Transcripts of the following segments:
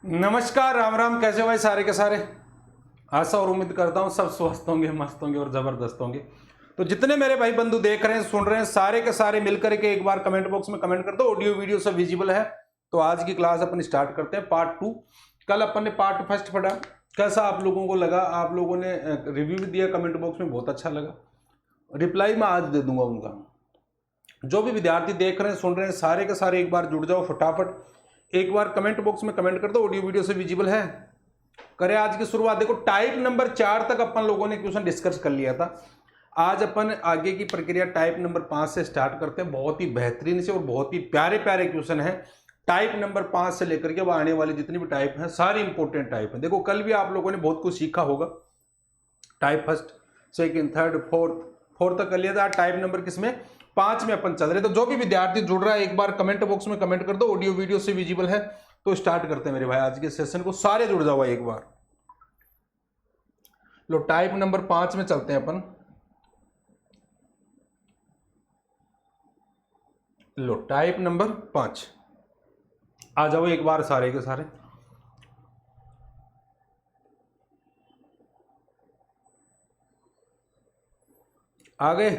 नमस्कार, राम राम। कैसे हो भाई सारे के सारे? आशा और उम्मीद करता हूँ सब स्वस्थ होंगे, मस्त होंगे और जबरदस्त होंगे। तो जितने मेरे भाई बंधु देख रहे हैं, सुन रहे हैं, सारे के सारे मिलकर के एक बार कमेंट बॉक्स में कमेंट कर दो। ऑडियो वीडियो सब विजिबल है। तो आज की क्लास अपन स्टार्ट करते हैं, पार्ट 2। कल अपन ने पार्ट फर्स्ट पढ़ा, कैसा आप लोगों को लगा? आप लोगों ने रिव्यू भी दिया कमेंट बॉक्स में, बहुत अच्छा लगा। रिप्लाई मैं आज दे दूंगा उनका। जो भी विद्यार्थी देख रहे हैं, सुन रहे हैं, सारे के सारे एक बार जुड़ जाओ फटाफट। एक बार कमेंट बॉक्स में कमेंट कर दो। ऑडियो वीडियो से विजिबल है। करें आज की शुरुआत। देखो, टाइप नंबर 4 तक अपन लोगों ने क्वेश्चन डिस्कस कर लिया था। आज अपन आगे की प्रक्रिया टाइप नंबर 5 से स्टार्ट करते हैं। बहुत ही बेहतरीन से और बहुत ही प्यारे प्यारे क्वेश्चन है। टाइप नंबर 5 से लेकर के अब आने वाली जितनी भी टाइप है, सारी इंपॉर्टेंट टाइप है। देखो, कल भी आप लोगों ने बहुत कुछ सीखा होगा। Type first, second, third, fourth तक कर लिया था। टाइप नंबर किसमें? 5 में अपन चल रहे। तो जो भी विद्यार्थी जुड़ रहा है, एक बार कमेंट बॉक्स में कमेंट कर दो। ऑडियो वीडियो से विजिबल है। तो स्टार्ट करते हैं मेरे भाई आज के सेशन को। सारे जुड़ जाओ एक बार। लो, टाइप नंबर 5 में चलते हैं अपन। लो, टाइप नंबर 5 आ जाओ एक बार सारे के सारे। आ गए?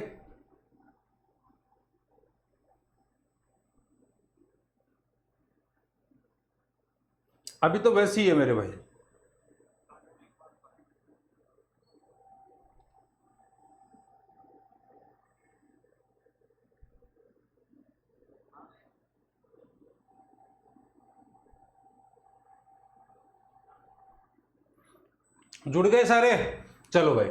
अभी तो वैसे ही है मेरे भाई। जुड़ गए सारे? चलो भाई,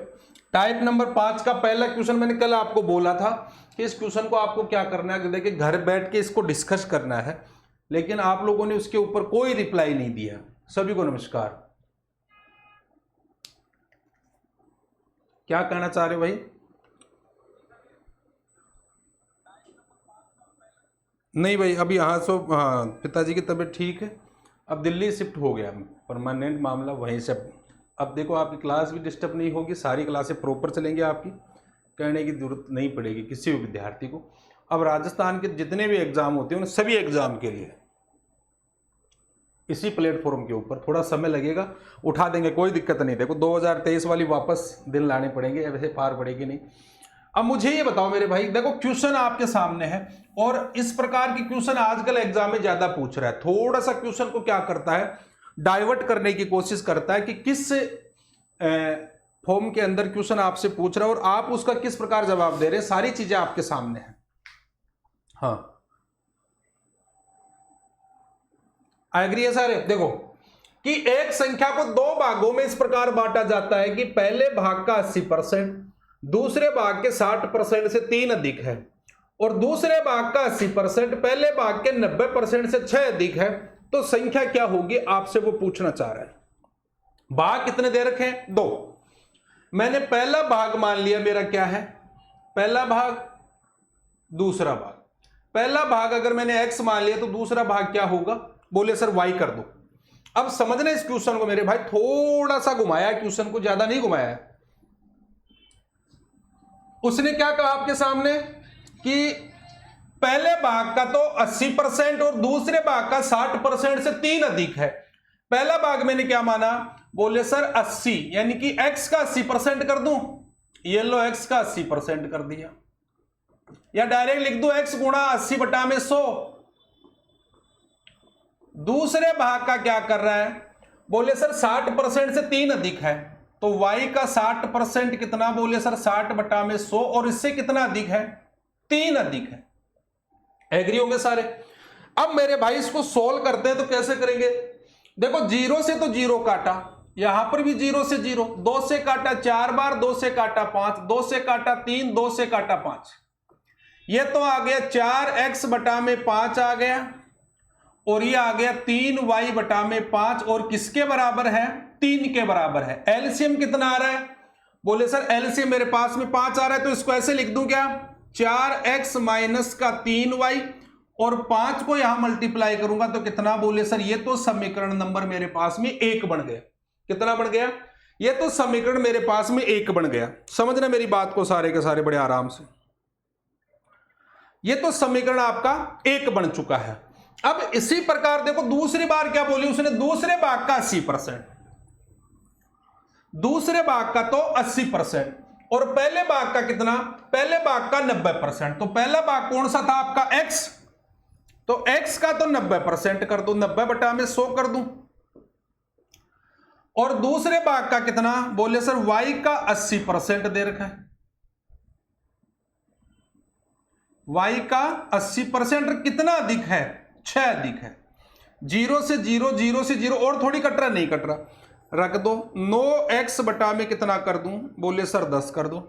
टाइप नंबर 5 का पहला क्वेश्चन मैंने कल आपको बोला था कि इस क्वेश्चन को आपको क्या करना है। देखिए, घर बैठ के इसको डिस्कस करना है, लेकिन आप लोगों ने उसके ऊपर कोई रिप्लाई नहीं दिया। सभी को नमस्कार। क्या कहना चाह रहे हो भाई? नहीं भाई, अभी यहाँ सो हाँ, पिताजी की तबीयत ठीक है। अब दिल्ली शिफ्ट हो गया, परमानेंट मामला वहीं से। अब देखो, आपकी क्लास भी डिस्टर्ब नहीं होगी, सारी क्लासें प्रॉपर चलेंगी आपकी। कहने की जरूरत नहीं पड़ेगी किसी भी विद्यार्थी को। अब राजस्थान के जितने भी एग्जाम होते हैं, उन सभी एग्जाम के लिए इसी प्लेटफॉर्म के ऊपर थोड़ा समय लगेगा, उठा देंगे, कोई दिक्कत नहीं। देखो, 2023 वाली वापस दिन लाने पड़ेंगे, वैसे पार पड़ेगी नहीं। अब मुझे ये बताओ मेरे भाई, देखो क्वेश्चन आपके सामने है और इस प्रकार की क्वेश्चन आजकल एग्जाम में ज्यादा पूछ रहा है। थोड़ा सा क्वेश्चन को क्या करता है, डाइवर्ट करने की कोशिश करता है कि किस फॉर्म के अंदर क्वेश्चन आपसे पूछ रहा है और आप उसका किस प्रकार जवाब दे रहे हैं। सारी चीजें आपके सामने हैं। हाँ, एग्री है सारे? देखो कि एक संख्या को दो भागों में इस प्रकार बांटा जाता है कि पहले भाग का 80%, दूसरे भाग के 60% से 3 अधिक है, और दूसरे भाग का 80% पहले भाग के 90% से 6 अधिक है। तो संख्या क्या होगी, आपसे वो पूछना चाह रहा है। भाग कितने दे रखे हैं? 2। मैंने पहला भाग मान लिया मेरा क्या है, पहला भाग, दूसरा भाग। पहला भाग अगर मैंने x मान लिया तो दूसरा भाग क्या होगा? बोले सर y कर दो। अब समझना इस क्वेश्चन को मेरे भाई, थोड़ा सा घुमाया क्वेश्चन को, ज्यादा नहीं घुमाया है। उसने क्या कहा आपके सामने कि पहले भाग का तो 80% और दूसरे भाग का 60% से 3 अधिक है। पहला भाग मैंने क्या माना? बोले सर 80, यानी कि x का 80% कर दूं। ये लो, x का 80% कर दिया, या डायरेक्ट लिख दो x गुणा 80/100। दूसरे भाग का क्या कर रहा है? बोले सर 60% से 3 अधिक है, तो y का 60% कितना? बोले सर 60/100, और इससे कितना अधिक है? 3 अधिक है। एग्री होंगे सारे? अब मेरे भाई इसको सोल्व करते हैं तो कैसे करेंगे? देखो, 0 से तो 0 काटा, यहां पर भी 0 से 0, 2 से काटा 4 बार, 2 से काटा 5, 2 से काटा 3, 2 से काटा 5। ये तो आ गया 4x/5 आ गया, और ये आ गया 3y/5, और किसके बराबर है? 3 के बराबर है। एलसीएम कितना आ रहा है? बोले सर एलसीएम मेरे पास में 5 आ रहा है, तो इसको ऐसे लिख दूं क्या? 4x माइनस का 3y, और 5 को यहां मल्टीप्लाई करूंगा तो कितना? बोले सर ये तो समीकरण नंबर मेरे पास में 1 बन गया। कितना बन गया? ये तो समीकरण मेरे पास में 1 बन गया। समझना मेरी बात को सारे के सारे बड़े आराम से। ये तो समीकरण आपका 1 बन चुका है। अब इसी प्रकार देखो दूसरी बार क्या बोली उसने, दूसरे भाग का 80%, दूसरे भाग का तो 80% और पहले भाग का कितना, पहले भाग का 90%। तो पहला भाग कौन सा था आपका x, तो x का तो 90% कर दो, 90 बटा में 100 कर दूं। और दूसरे भाग का कितना, बोले सर y का 80% दे रखा है, y का 80% कितना अधिक है, 6 अधिक है। 0 से 0, 0 से 0 और थोड़ी कट रहा, नहीं कट रहा, रख दो। 9x बटा में कितना कर दूं, बोले सर 10 कर दो।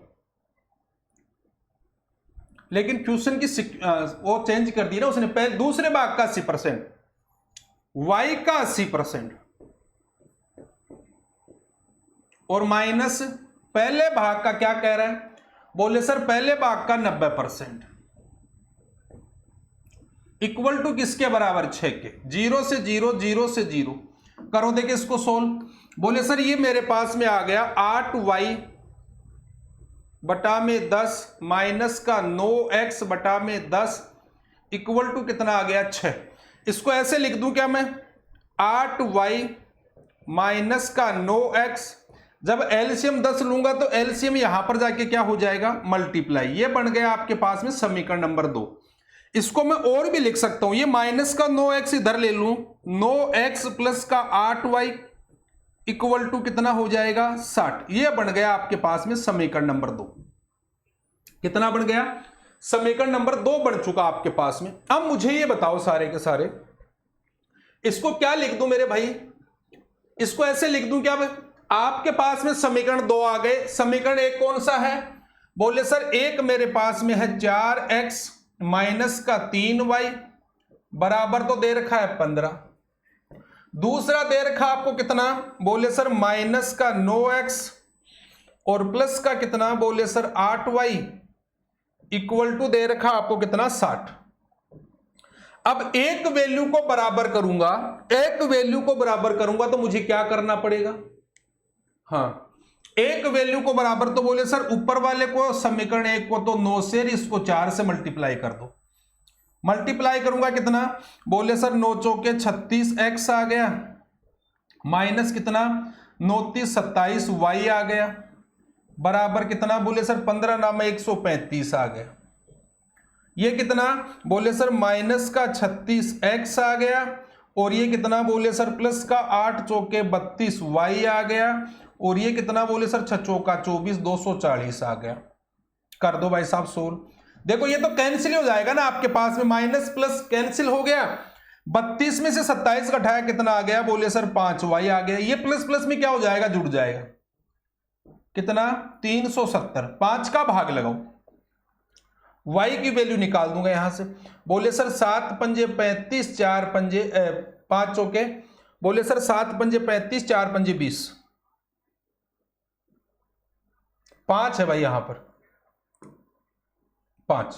लेकिन क्वेश्चन की वो चेंज कर दी ना उसने, पहले दूसरे भाग का 80%, y का 80% और माइनस पहले भाग का क्या कह रहा है, बोले सर पहले भाग का 90% इक्वल टू किसके बराबर, 6 के। 0 से 0, 0 से 0 करो, देखिए इसको सोल्व। बोले सर ये मेरे पास में आ गया 8y बटा में 10 माइनस का 9x बटा में 10 इक्वल टू कितना आ गया, 6। इसको ऐसे लिख दूं क्या मैं, 8y माइनस का 9x, जब एलसीएम 10 लूंगा तो एलसीएम यहां पर जाके क्या हो जाएगा, मल्टीप्लाई। ये बन गया आपके पास में समीकरण नंबर 2। इसको मैं और भी लिख सकता हूं, ये माइनस का 9x इधर ले लूं, 9x प्लस का 8y इक्वल टू कितना हो जाएगा, 60। ये बन गया आपके पास में समीकरण नंबर 2। कितना बन गया, समीकरण नंबर 2 बन चुका आपके पास में। अब मुझे ये बताओ सारे के सारे, इसको क्या लिख दूं मेरे भाई, इसको ऐसे लिख दूं क्या, आपके पास में समीकरण 2 आ गए। समीकरण 1 कौन सा है, बोले सर एक मेरे पास में है 4x माइनस का 3y बराबर तो दे रखा है 15। दूसरा दे रखा आपको कितना, बोले सर माइनस का 9x और प्लस का कितना, बोले सर 8y इक्वल टू दे रखा आपको कितना, 60। अब एक वैल्यू को बराबर करूंगा, एक वैल्यू को बराबर करूंगा तो मुझे क्या करना पड़ेगा, हाँ एक वैल्यू को बराबर, तो बोले सर ऊपर वाले को समीकरण 1 को तो 9 से, इसको 4 से मल्टीप्लाई कर दो। मल्टीप्लाई करूंगा कितना, बोले सर 9 चौके 36x आ गया माइनस कितना 9 तीस 27 y आ गया बराबर कितना, बोले सर 15 नाम 135 आ गया। ये कितना, बोले सर माइनस का 36x आ गया और ये कितना, बोले सर प्लस का 8 चौके 32 y आ गया और ये कितना, बोले सर 6 चौका 24 240 आ गया। कर दो भाई साहब सोल्व। देखो ये तो कैंसिल हो जाएगा ना आपके पास में, माइनस प्लस कैंसिल हो गया। 32 में से 27 घटाया कितना आ गया, बोले सर 5y आ गया। ये प्लस प्लस में क्या हो जाएगा, जुड़ जाएगा, कितना 370। 5 का भाग लगाओ, y की वैल्यू निकाल दूंगा यहां से। बोले सर 7 पंजे 35 4 पंजे 5 चौके, बोले सर 7 पंजे 35 4 पंजे 20, 5 है भाई यहां पर 5।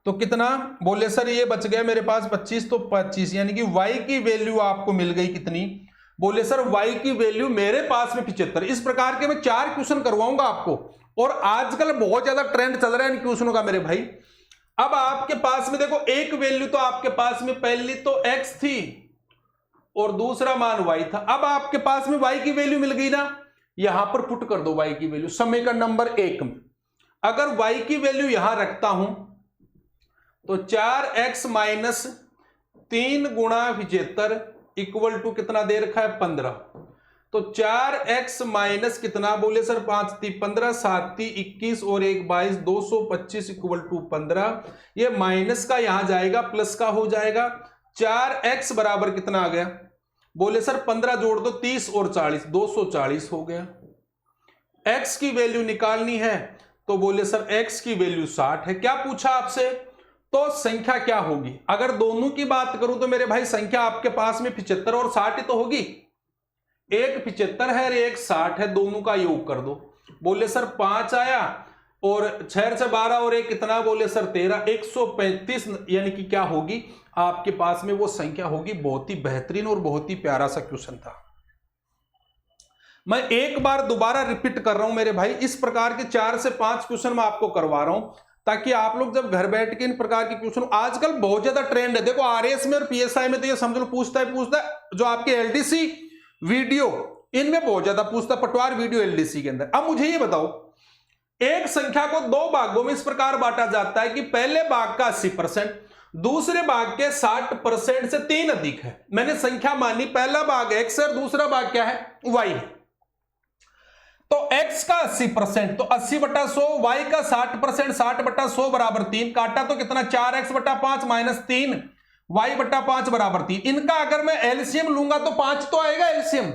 तो कितना, बोले सर ये बच गया मेरे पास 25, तो 25 यानी कि y की वैल्यू आपको मिल गई कितनी, बोले सर y की वैल्यू मेरे पास में 75। इस प्रकार के मैं 4 क्वेश्चन करवाऊंगा आपको, और आजकल बहुत ज्यादा ट्रेंड चल रहा है इन क्वेश्चनों का मेरे भाई। अब आपके पास में देखो एक वैल्यू तो आपके पास में पहली तो x थी और दूसरा मान y था। अब आपके पास में y की वैल्यू मिल गई ना, यहां पर पुट कर दो y की वैल्यू समीकरण नंबर 1 में। अगर y की वैल्यू यहां रखता हूं तो 4x माइनस 3 गुणा 75 इक्वल टू कितना दे रखा है 15। तो 4x माइनस कितना, बोले सर 5 ती 15 7 ती 21 और 1 22 225 इक्वल टू 15। ये माइनस का यहां जाएगा प्लस का हो जाएगा। 4x बराबर कितना आ गया, बोले सर 15 जोड़ दो 30 और 40 240 हो गया। x की वैल्यू निकालनी है तो बोले सर x की वैल्यू 60 है। क्या पूछा आपसे, तो संख्या क्या होगी। अगर दोनों की बात करूं तो मेरे भाई संख्या आपके पास में 75 और 60 ही तो होगी। एक 75 है और एक 60 है, दोनों का योग कर दो। बोले सर 5 आया और 6 से 12 और एक कितना, बोले सर 13, 135 यानी कि क्या होगी आपके पास में वो संख्या होगी। बहुत ही बेहतरीन और बहुत ही प्यारा सा क्वेश्चन था। मैं एक बार दोबारा रिपीट कर रहा हूं मेरे भाई, इस प्रकार के 4 से 5 क्वेश्चन मैं आपको करवा रहा हूं। ताकि आप लोग जब घर बैठ के इन प्रकार के क्वेश्चन, आजकल बहुत ज्यादा ट्रेंड है, देखो आरएस में और पीएसआई में तो ये समझ लो पूछता है जो आपके एलडीसी वीडियो इनमें बहुत ज्यादा पूछता है, पटवार वीडियो एलडीसी के अंदर। अब मुझे ये बताओ, एक संख्या को दो भागों में इस प्रकार बांटा जाता है कि पहले भाग का 80%, दूसरे भाग के 60% से 3 अधिक है। मैंने संख्या मानी, पहला भाग x है और दूसरा भाग क्या है, y है। तो x का 80%, तो 80/100, y का 60%, 60/100 बराबर 3, काटा तो कितना 4x/5 माइनस 3 y/5 बराबर 3। इनका अगर मैं एलसीएम लूंगा तो 5 तो आएगा एलसीएम,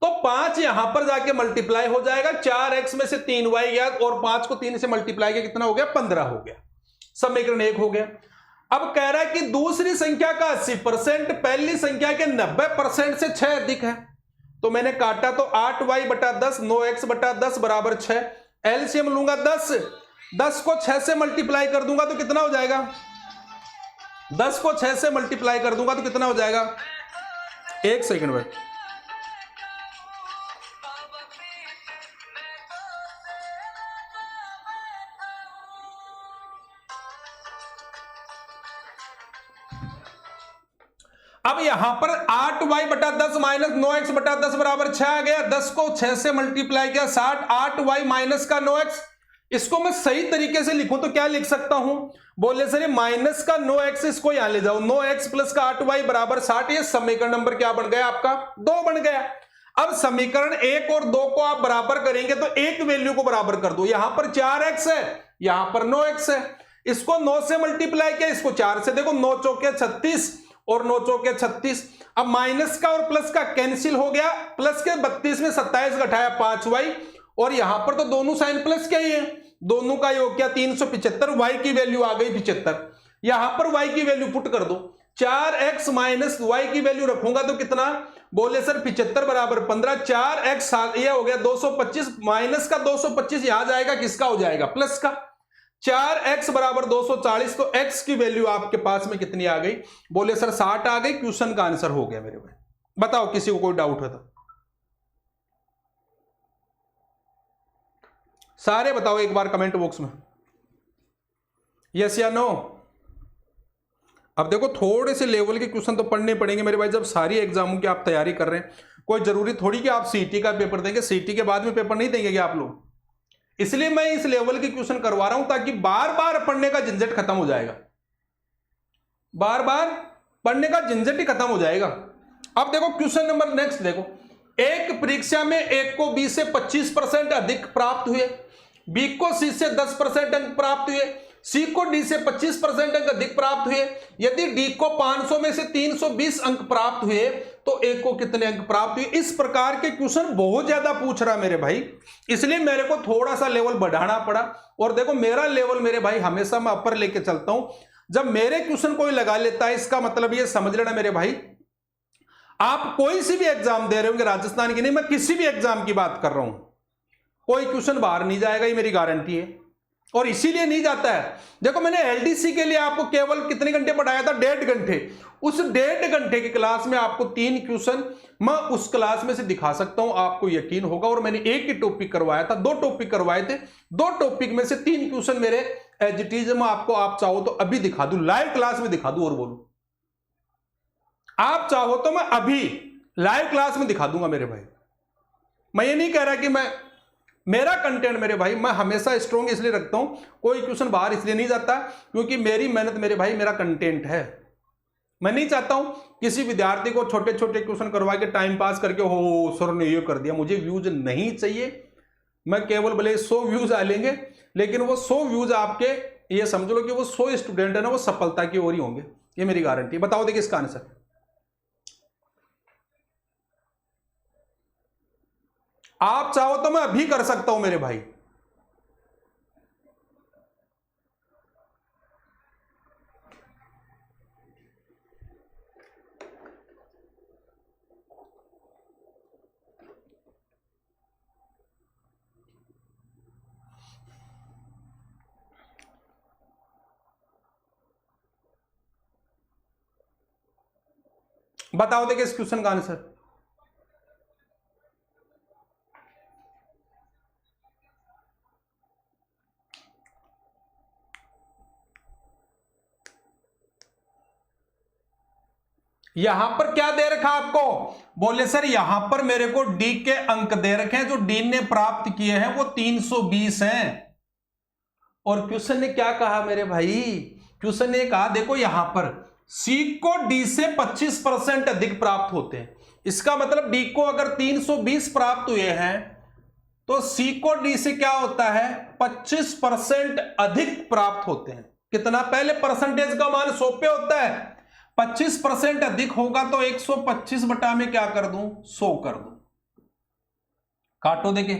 तो 5 यहां पर जाके मल्टीप्लाई हो जाएगा, 4x में से 3y गया और 5 को 3 से मल्टीप्लाई किया, कितना हो गया 15 हो गया, समीकरण 1 हो गया। अब कह रहा है कि दूसरी संख्या का 80% पहली संख्या के 90% से 6 अधिक है, तो मैंने काटा तो 8y/10 9x/10 बराबर 6, एलसीएम लूंगा 10, 10 को 6 से मल्टीप्लाई कर दूंगा तो कितना हो जाएगा, 10 को 6 से मल्टीप्लाई कर दूंगा तो कितना हो जाएगा, एक सेकंड भाई, अब यहां पर 8y/10 माइनस 9x/10 बराबर 6 आ गया, 10 को 6 से मल्टीप्लाई किया 60, 8y माइनस का 9x। इसको मैं सही तरीके से लिखूं तो क्या लिख सकता हूं, बोले सर ये माइनस का 9x, इसको यहां ले जाओ, 9x प्लस का 8y बराबर 60। ये समीकरण नंबर क्या बन गया आपका, 2 बन गया। अब समीकरण 1 और 2 को आप बराबर करेंगे तो एक वैल्यू को बराबर कर दो, यहां पर 4x है, यहां पर 9x है, इसको 9 से मल्टीप्लाई किया, इसको 4 से, देखो 9 चौके 36 और 9 चौके 36। अब माइनस का और प्लस का कैंसिल हो गया, प्लस के 32 में 27 घटाया 5y, और यहां पर तो दोनों साइन प्लस क्या ही है, दोनों का योग क्या 375, y की वैल्यू आ गई 75, यहां पर y की वैल्यू पुट कर दो, 4x माइनस y की वैल्यू रखूंगा तो कितना, बोले सर 75 बराबर 15, 4x ये हो गया 225, माइनस का 225 यहां जाएगा, किसका हो जाएगा, प्लस का, 4x बराबर 240, तो x की वैल्यू आपके पास में कितनी आ गई, बोले सर 60 आ गई। क्वेश्चन का आंसर हो गया मेरे भाई। बताओ किसी को कोई डाउट है तो सारे बताओ एक बार कमेंट बॉक्स में, यस या नो। अब देखो थोड़े से लेवल के क्वेश्चन तो पढ़ने पड़ेंगे मेरे भाई, जब सारी एग्जामों की आप तैयारी कर रहे हैं। कोई जरूरी थोड़ी कि आप सीटी का पेपर देंगे, सीटी के बाद में पेपर नहीं देंगे क्या आप लोग, इसलिए मैं इस लेवल के क्वेश्चन करवा रहा हूं ताकि बार बार पढ़ने का झंझट खत्म हो जाएगा, बार बार पढ़ने का झंझट ही खत्म हो जाएगा। अब देखो क्वेश्चन नंबर नेक्स्ट देखो, एक परीक्षा में एक को बी से 25% अधिक प्राप्त हुए, बी को सी से 10% अंक प्राप्त हुए, सी को डी से 25% अंक अधिक प्राप्त हुए। यदि डी को 500 में से 320 अंक प्राप्त हुए तो ए को कितने अंक प्राप्त हुए। इस प्रकार के क्वेश्चन बहुत ज्यादा पूछ रहा मेरे भाई, इसलिए मेरे को थोड़ा सा लेवल बढ़ाना पड़ा। और देखो मेरा लेवल मेरे भाई हमेशा मैं अपर लेके चलता हूं, जब मेरे क्वेश्चन कोई लगा लेता है इसका मतलब ये समझ लेना मेरे भाई, आप कोई सी भी एग्जाम दे रहे होंगे, राजस्थान की नहीं, मैं किसी भी एग्जाम की बात कर रहा हूं, कोई क्वेश्चन बाहर नहीं जाएगा, ये मेरी गारंटी है। और इसीलिए नहीं जाता है, देखो मैंने एलडीसी के लिए आपको केवल कितने घंटे पढ़ाया था, 1.5 घंटे। उस 1.5 घंटे की क्लास में आपको 3 क्वेश्चन मैं उस क्लास में से दिखा सकता हूं, आपको यकीन होगा। और मैंने एक ही टॉपिक करवाया था, 2 टॉपिक करवाए थे, 2 टॉपिक में से 3 क्वेश्चन मेरे एज इट इज मैं आपको, आप चाहो तो अभी दिखा दूं, लाइव क्लास में दिखा दूं। और बोलूं आप चाहो तो मैं अभी लाइव क्लास में दिखा दूंगा मेरे भाई। मैं ये नहीं कह रहा कि मैं, मेरा कंटेंट मेरे भाई मैं हमेशा स्ट्रॉन्ग इसलिए रखता हूं, कोई क्वेश्चन बाहर इसलिए नहीं जाता क्योंकि मेरी मेहनत मेरे भाई मेरा कंटेंट है। मैं नहीं चाहता हूं किसी विद्यार्थी को छोटे छोटे क्वेश्चन करवा के टाइम पास करके हो सर ने ये कर दिया, मुझे व्यूज नहीं चाहिए। मैं केवल भले 100 व्यूज आ लेंगे, लेकिन वो 100 व्यूज आपके, ये समझ लो कि वो 100 स्टूडेंट है ना, वो सफलता की ओर ही होंगे, ये मेरी गारंटी। बताओ देखिए इसका आंसर, आप चाहो तो मैं अभी कर सकता हूं मेरे भाई। बताओ देखिए इस क्वेश्चन का आंसर। यहां पर क्या दे रखा आपको? बोले सर यहां पर मेरे को डी के अंक दे रखे हैं, जो डी ने प्राप्त किए हैं वो 320 हैं। और क्वेश्चन ने क्या कहा मेरे भाई? क्वेश्चन ने कहा देखो यहां पर सी को डी से 25% अधिक प्राप्त होते हैं। इसका मतलब डी को अगर 320 प्राप्त हुए हैं तो सी को डी से क्या होता है? 25% अधिक प्राप्त होते हैं। कितना? पहले परसेंटेज का मान 100 पे होता है, 25% अधिक होगा तो 125 बटा में क्या कर दूं? 100 कर दूं। काटो देखे।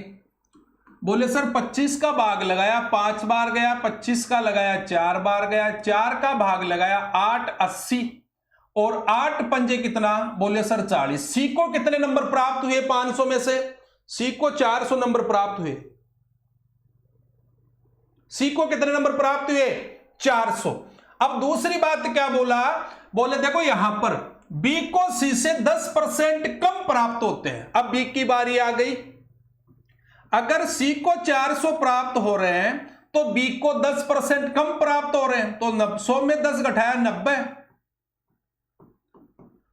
बोले सर 25 का भाग लगाया 5 बार गया, 25 का लगाया 4 बार गया, 4 का भाग लगाया 8 80 और 8 पंजे कितना? बोले सर 40। सी को कितने नंबर प्राप्त हुए 500 में से? सी को 400 नंबर प्राप्त हुए। सी को कितने नंबर प्राप्त हुए? 400। अब दूसरी बात क्या बोला? बोले देखो यहां पर बी को सी से 10% कम प्राप्त होते हैं। अब बी की बारी आ गई। अगर सी को 400 प्राप्त हो रहे हैं तो बी को 10% कम प्राप्त हो रहे हैं, तो 100 में 10 घटाया 90,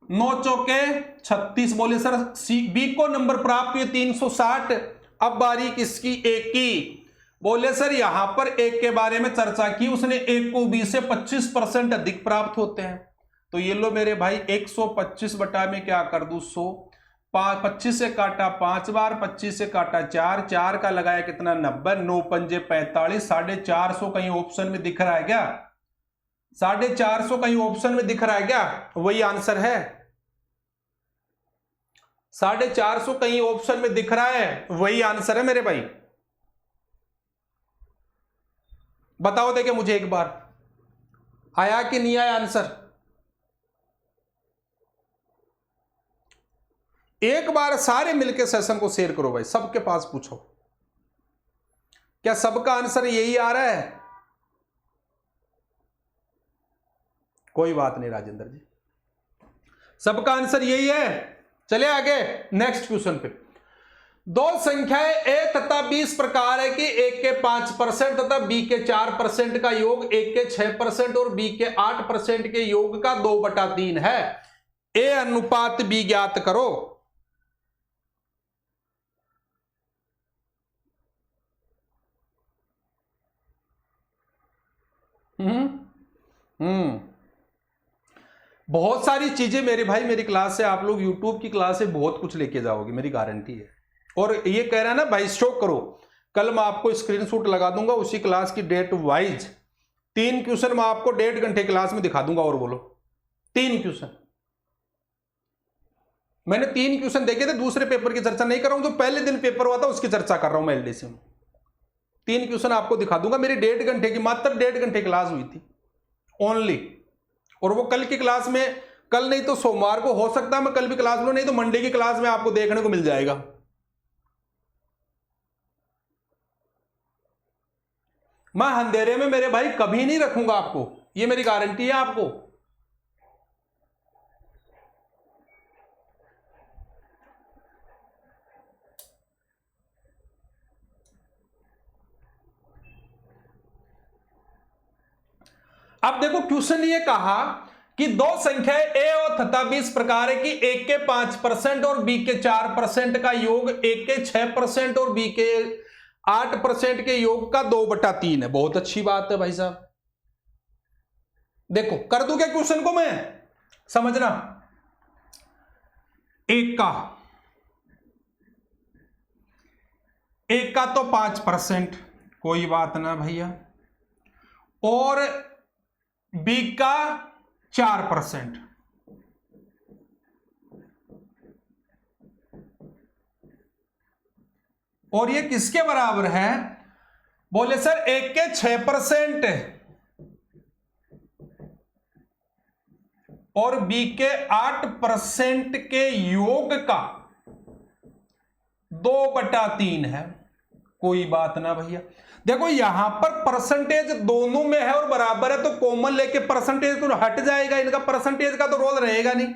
9 चौके 36। बोले सर सी बी को नंबर प्राप्त हुए 360। अब बारी किसकी? ए की। बोले सर यहां पर एक के बारे में चर्चा की, उसने एक को बी से 25% अधिक प्राप्त होते हैं। तो ये लो मेरे भाई 125 बटा में क्या कर दूं? 100। 25 से काटा 5 बार, 25 से काटा 4, 4 का लगाया कितना? 90, 9 पंजे 45, 450 कहीं ऑप्शन में दिख रहा है क्या? 450 कहीं ऑप्शन में दिख रहा है क्या? वही आंसर है। 450 कहीं ऑप्शन में दिख रहा है, वही आंसर है मेरे भाई। बताओ देखे मुझे एक बार, आया कि नहीं आया आंसर? एक बार सारे मिलकर सेशन को शेयर करो भाई, सबके पास पूछो क्या सबका आंसर यही आ रहा है? कोई बात नहीं राजेंद्र जी, सबका आंसर यही है। चले आगे नेक्स्ट क्वेश्चन पे। दो संख्याएं ए तथा बी इस प्रकार है कि ए के 5% तथा बी के 4% का योग ए के 6% और बी के 8% के योग का 2/3 है। ए अनुपात बी ज्ञात करो। बहुत सारी चीजें मेरे भाई, मेरी क्लास से आप लोग यूट्यूब की क्लास से बहुत कुछ लेके जाओगे, मेरी गारंटी है। और ये कह रहा है ना भाई शो करो, कल मैं आपको स्क्रीनशॉट लगा दूंगा उसी क्लास की डेट वाइज। 3 क्वेश्चन मैं आपको 1.5 घंटे क्लास में दिखा दूंगा। और बोलो 3 क्वेश्चन मैंने 3 क्वेश्चन देखे थे, दूसरे पेपर की चर्चा नहीं कर रहा हूं, जो पहले दिन पेपर हुआ था उसकी चर्चा कर रहा हूं मैं एलडीसी में। 3 क्वेश्चन आपको दिखा दूंगा। मेरी 1.5 घंटे की, मात्र 1.5 घंटे क्लास हुई थी ओनली। और वो कल की क्लास में, कल नहीं तो सोमवार को हो सकता है मैं कल भी क्लास लूं, नहीं तो मंडे की क्लास में आपको देखने को मिल जाएगा। मैं अंधेरे में मेरे भाई कभी नहीं रखूंगा आपको, ये मेरी गारंटी है आपको। अब देखो क्वेश्चन ये कहा कि दो संख्याएं ए और तथा बी इस प्रकार है कि ए के 5% और बी के 4% का योग ए के 6% और बी के 8% के योग का 2/3 है। बहुत अच्छी बात है भाई साहब। देखो कर दूं क्या क्वेश्चन को मैं? समझना, एक का तो 5%, कोई बात ना भैया, और बी का 4%, और ये किसके बराबर है? बोले सर ए के 6% और बी के 8% के योग का 2/3 है। कोई बात ना भैया। देखो यहां पर परसेंटेज दोनों में है और बराबर है, तो कॉमन लेके परसेंटेज तो हट जाएगा, इनका परसेंटेज का तो रोल रहेगा नहीं।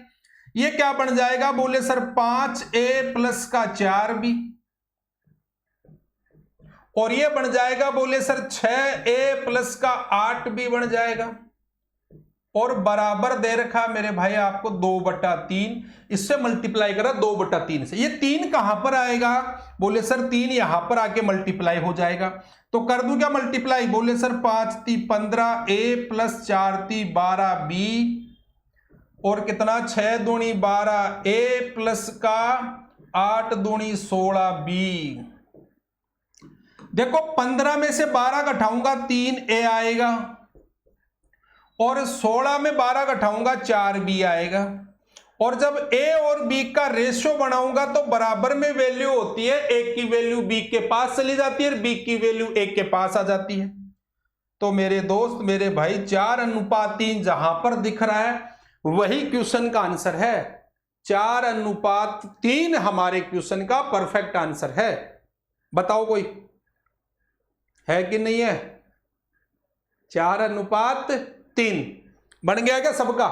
ये क्या बन जाएगा? बोले सर 5a प्लस का 4b, और ये बन जाएगा बोले सर 6a प्लस का 8b बन जाएगा। और बराबर दे रखा मेरे भाई आपको 2/3, इससे मल्टीप्लाई करा 2/3 से। ये 3 कहां पर आएगा? बोले सर 3 यहां पर आके मल्टीप्लाई हो जाएगा। तो कर दूं क्या मल्टीप्लाई? बोले सर 5 × 3 = 15 a प्लस 4 × 3 = 12 b और कितना 6 × 2 = 12 a प्लस का 8 × 2 = 16 b। देखो 15 में से 12 घटाऊंगा 3 a आएगा और 16 में 12 घटाऊंगा 4 b आएगा। और जब a और b का रेशियो बनाऊंगा तो बराबर में वैल्यू होती है, a की वैल्यू b के पास चली जाती है और b की वैल्यू a के पास आ जाती है। तो मेरे दोस्त मेरे भाई 4:3 जहां पर दिख रहा है वही क्वेश्चन का आंसर है। 4:3 हमारे क्वेश्चन का परफेक्ट आंसर है। बताओ कोई है कि नहीं है? 4:3 बन गया क्या सबका?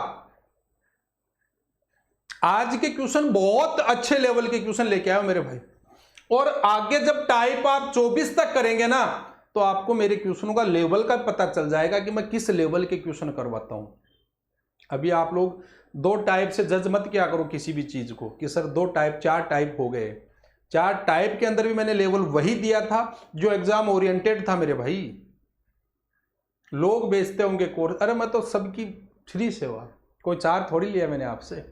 आज के क्वेश्चन बहुत अच्छे लेवल के क्वेश्चन लेके आए हो मेरे भाई। और आगे जब टाइप आप 24 तक करेंगे ना तो आपको मेरे क्वेश्चनों का लेवल का पता चल जाएगा कि मैं किस लेवल के क्वेश्चन करवाता हूं। अभी आप लोग 2 टाइप से जज मत किया करो किसी भी चीज को कि सर 2 टाइप 4 टाइप हो गए। 4 टाइप के अंदर भी मैंने लेवल वही दिया था जो एग्जाम ओरिएंटेड था मेरे भाई। लोग बेचते होंगे कोर्स, अरे मैं तो सबकी फ्री सेवा, कोई चार्ज थोड़ी लिया मैंने आपसे।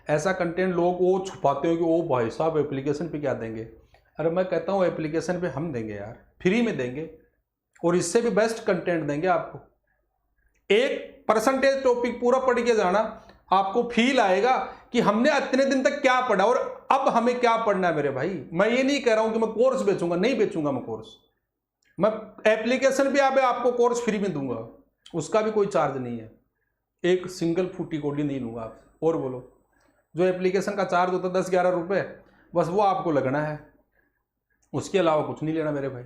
ऐसा कंटेंट लोग वो छुपाते हो कि ओ भाई साहब एप्लीकेशन पे क्या देंगे। अरे मैं कहता हूँ एप्लीकेशन पे हम देंगे यार, फ्री में देंगे और इससे भी बेस्ट कंटेंट देंगे आपको। 1% टॉपिक पूरा पढ़ के जाना, आपको फील आएगा कि हमने इतने दिन तक क्या पढ़ा और अब हमें क्या पढ़ना है मेरे भाई। मैं ये नहीं कह रहा हूं कि मैं कोर्स बेचूंगा, नहीं बेचूंगा मैं कोर्स। मैं एप्लीकेशन भी आपको कोर्स फ्री में दूंगा, उसका भी कोई चार्ज नहीं है। एक सिंगल फूटी कोडी नहीं लूंगा आपसे। और बोलो, जो एप्लीकेशन का चार्ज होता है 10-11 रुपए, बस वो आपको लगना है, उसके अलावा कुछ नहीं लेना मेरे भाई।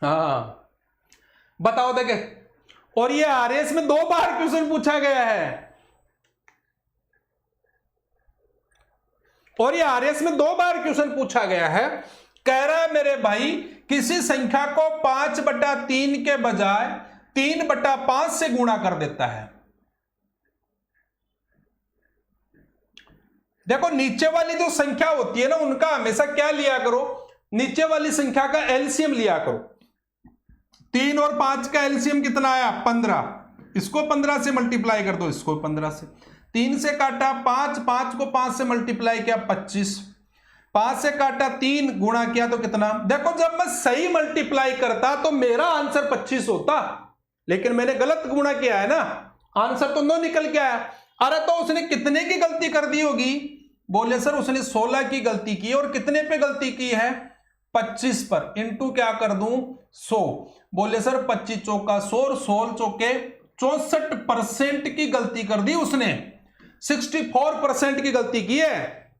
हाँ बताओ देखे। और ये आरएस में 2 बार क्वेश्चन पूछा गया है, और ये आरएस में 2 बार क्वेश्चन पूछा गया है। कह रहा है मेरे भाई किसी संख्या को 5/3 के बजाय 3/5 से गुणा कर देता है। देखो नीचे वाली जो संख्या होती है ना उनका हमेशा क्या लिया करो, नीचे वाली संख्या का एलसीएम लिया करो। 3 और 5 का एलसीएम कितना आया? 15। इसको 15 से मल्टीप्लाई कर दो, इसको 15 से। 3 से काटा 5, 5 को 5 से मल्टीप्लाई किया 25, 5 से काटा 3 गुणा किया तो कितना? देखो जब मैं सही मल्टीप्लाई करता तो मेरा आंसर 25 होता, लेकिन मैंने गलत गुणा किया है ना, आंसर तो 9 निकल के आया। अरे तो उसने कितने की गलती कर दी होगी? बोले सर उसने 16 की गलती की। और कितने पे गलती की है? 25 पर। इंटू क्या कर दूं? 100। बोले सर 25 चौका 100 और 16 चौके 64% की गलती कर दी उसने, 64% की गलती की है।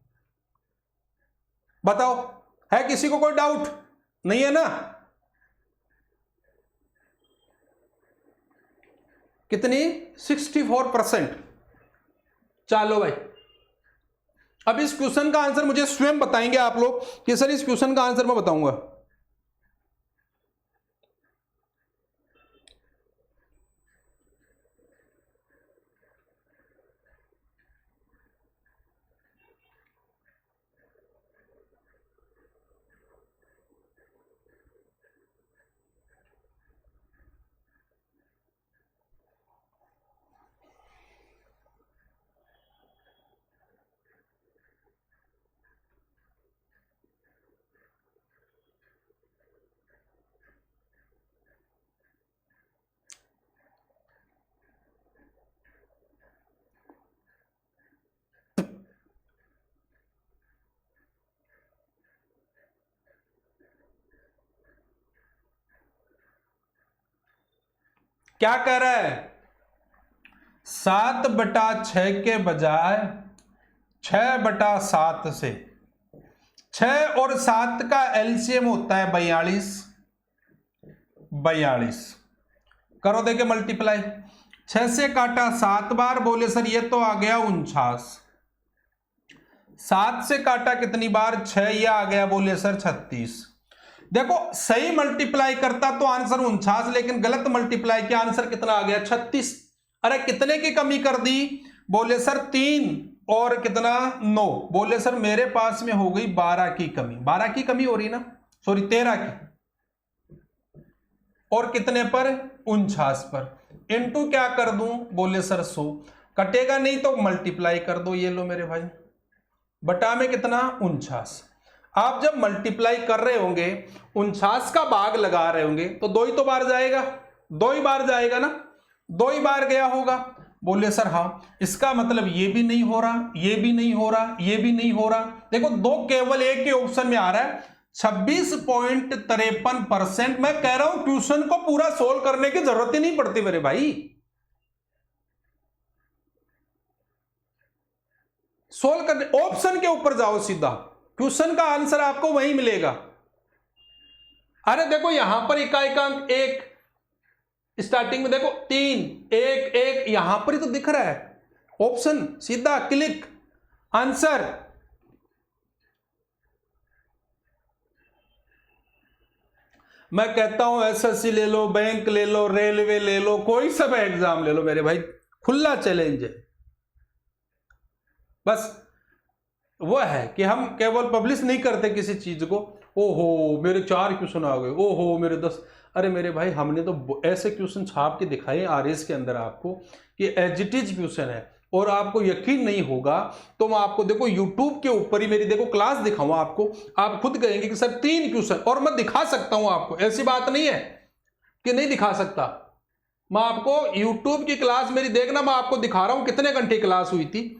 बताओ है किसी को कोई डाउट? नहीं है ना? कितनी? 64%। चलो भाई, अब इस क्वेश्चन का आंसर मुझे स्वयं बताएंगे आप लोग कि सर इस क्वेश्चन का आंसर मैं बताऊंगा। क्या कह रहा है? 7/6 के बजाय 6/7 से। 6 और 7 का एलसीएम होता है 42। 42 करो देखे मल्टीप्लाई। 6 से काटा 7 बार, बोले सर ये तो आ गया 49। 7 से काटा कितनी बार 6, ये आ गया बोले सर 36। देखो सही मल्टीप्लाई करता तो आंसर 49, लेकिन गलत मल्टीप्लाई किया, आंसर कितना आ गया 36। अरे कितने की कमी कर दी? बोले सर 3 और कितना 9। बोले सर मेरे पास में हो गई 12 की कमी। 12 की कमी हो रही ना, सॉरी 13 की, और कितने पर 49 पर। इनटू क्या कर दूं? बोले सर 100। कटेगा नहीं तो मल्टीप्लाई कर दो, ये लो मेरे भाई, बटा में कितना 49। आप जब मल्टीप्लाई कर रहे होंगे 49 का भाग लगा रहे होंगे तो 2 ही तो बार जाएगा, 2 ही बार जाएगा ना, 2 ही बार गया होगा। बोले सर हाँ, इसका मतलब ये भी नहीं हो रहा, ये भी नहीं हो रहा, ये भी नहीं हो रहा। देखो 2 केवल एक के ऑप्शन में आ रहा है, 26.53%। मैं कह रहा हूं क्वेश्चन को पूरा सोल्व करने की जरूरत ही नहीं पड़ती मेरे भाई, सोल्व करने ऑप्शन के ऊपर जाओ सीधा, क्वेश्चन का आंसर आपको वहीं मिलेगा। अरे देखो यहां पर इकाइकांक 1, स्टार्टिंग में देखो 3 1 1, यहां पर ही तो दिख रहा है ऑप्शन, सीधा क्लिक आंसर। मैं कहता हूं एसएससी ले लो, बैंक ले लो, रेलवे ले लो, कोई सब एग्जाम ले लो मेरे भाई, खुला चैलेंज है। बस वो है कि हम केवल पब्लिश नहीं करते किसी चीज को, ओहो मेरे 4 क्वेश्चन आ गए, ओहो मेरे 10। अरे मेरे भाई हमने तो ऐसे क्वेश्चन छाप के दिखाए आरएस के अंदर आपको कि एज इट इज क्वेश्चन है, और आपको यकीन नहीं होगा तो मैं आपको देखो यूट्यूब के ऊपर ही मेरी देखो क्लास दिखाऊं आपको, आप खुद कहेंगे कि सर 3 क्वेश्चन, और मैं दिखा सकता हूं आपको, ऐसी बात नहीं है कि नहीं दिखा सकता। मैं आपको यूट्यूब की क्लास मेरी देखना, मैं आपको दिखा रहा हूं कितने घंटे क्लास हुई थी,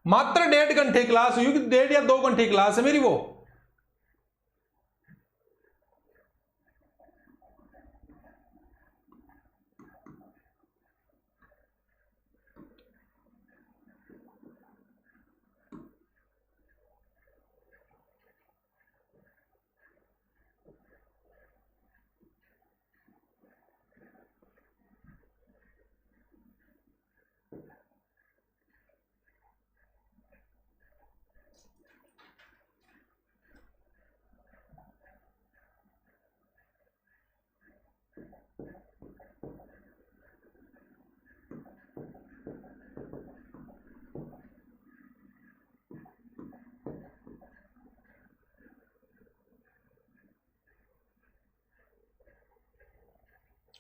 मात्र 1.5 घंटे क्लास हुई, 1.5 या 2 घंटे क्लास है मेरी वो।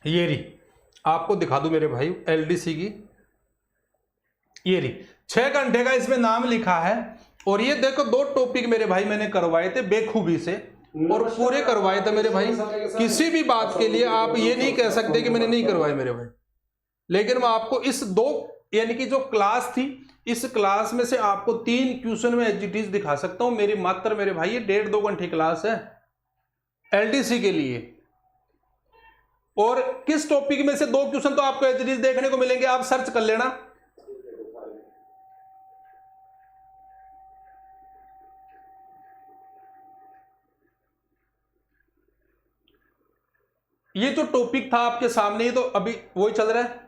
ये रही, आपको दिखा दूं मेरे भाई एलडीसी की, ये रही 6 घंटे का इसमें नाम लिखा है। और ये देखो 2 टॉपिक मेरे भाई मैंने करवाए थे बेखूबी से, और पूरे करवाए थे मेरे भाई, किसी भी बात के लिए आप ये नहीं कह सकते कि मैंने नहीं करवाए मेरे भाई। लेकिन मैं आपको इस 2 यानी कि जो क्लास थी, इस क्लास में से आपको 3 क्वेश्चन में एचजीटीज दिखा सकता हूं मेरी, मात्र मेरे भाई ये 1.5-2 घंटे क्लास है एलडीसी के लिए। और किस टॉपिक में से 2 क्वेश्चन तो आपको एचजीटीज देखने को मिलेंगे, आप सर्च कर लेना। ये जो टॉपिक था आपके सामने, तो अभी वही चल रहा है।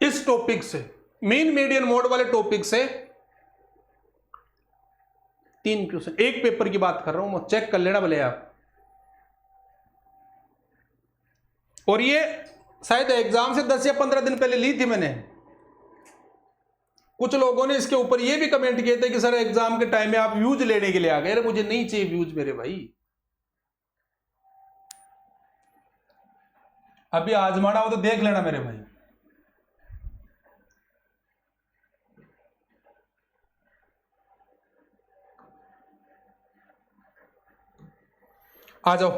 इस टॉपिक से, मीन मीडियन मोड वाले टॉपिक से 3 क्वेश्चन, एक पेपर की बात कर रहा हूं, चेक कर लेना भले आप। और ये शायद एग्जाम से 10 या 15 दिन पहले ली थी मैंने। कुछ लोगों ने इसके ऊपर ये भी कमेंट किए थे कि सर एग्जाम के टाइम में आप व्यूज लेने के लिए आ गए। अरे मुझे नहीं चाहिए व्यूज मेरे भाई, अभी आजमाना हो तो देख लेना मेरे भाई। आ जाओ,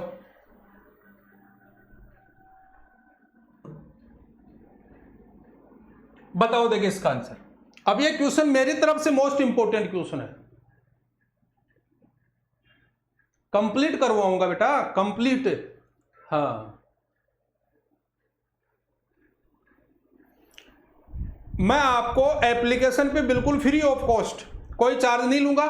बताओ देखिए इसका आंसर। अब ये क्वेश्चन मेरी तरफ से मोस्ट इंपोर्टेंट क्वेश्चन है, कंप्लीट करवाऊंगा बेटा, कंप्लीट। हाँ मैं आपको एप्लीकेशन पे बिल्कुल फ्री ऑफ कॉस्ट, कोई चार्ज नहीं लूंगा।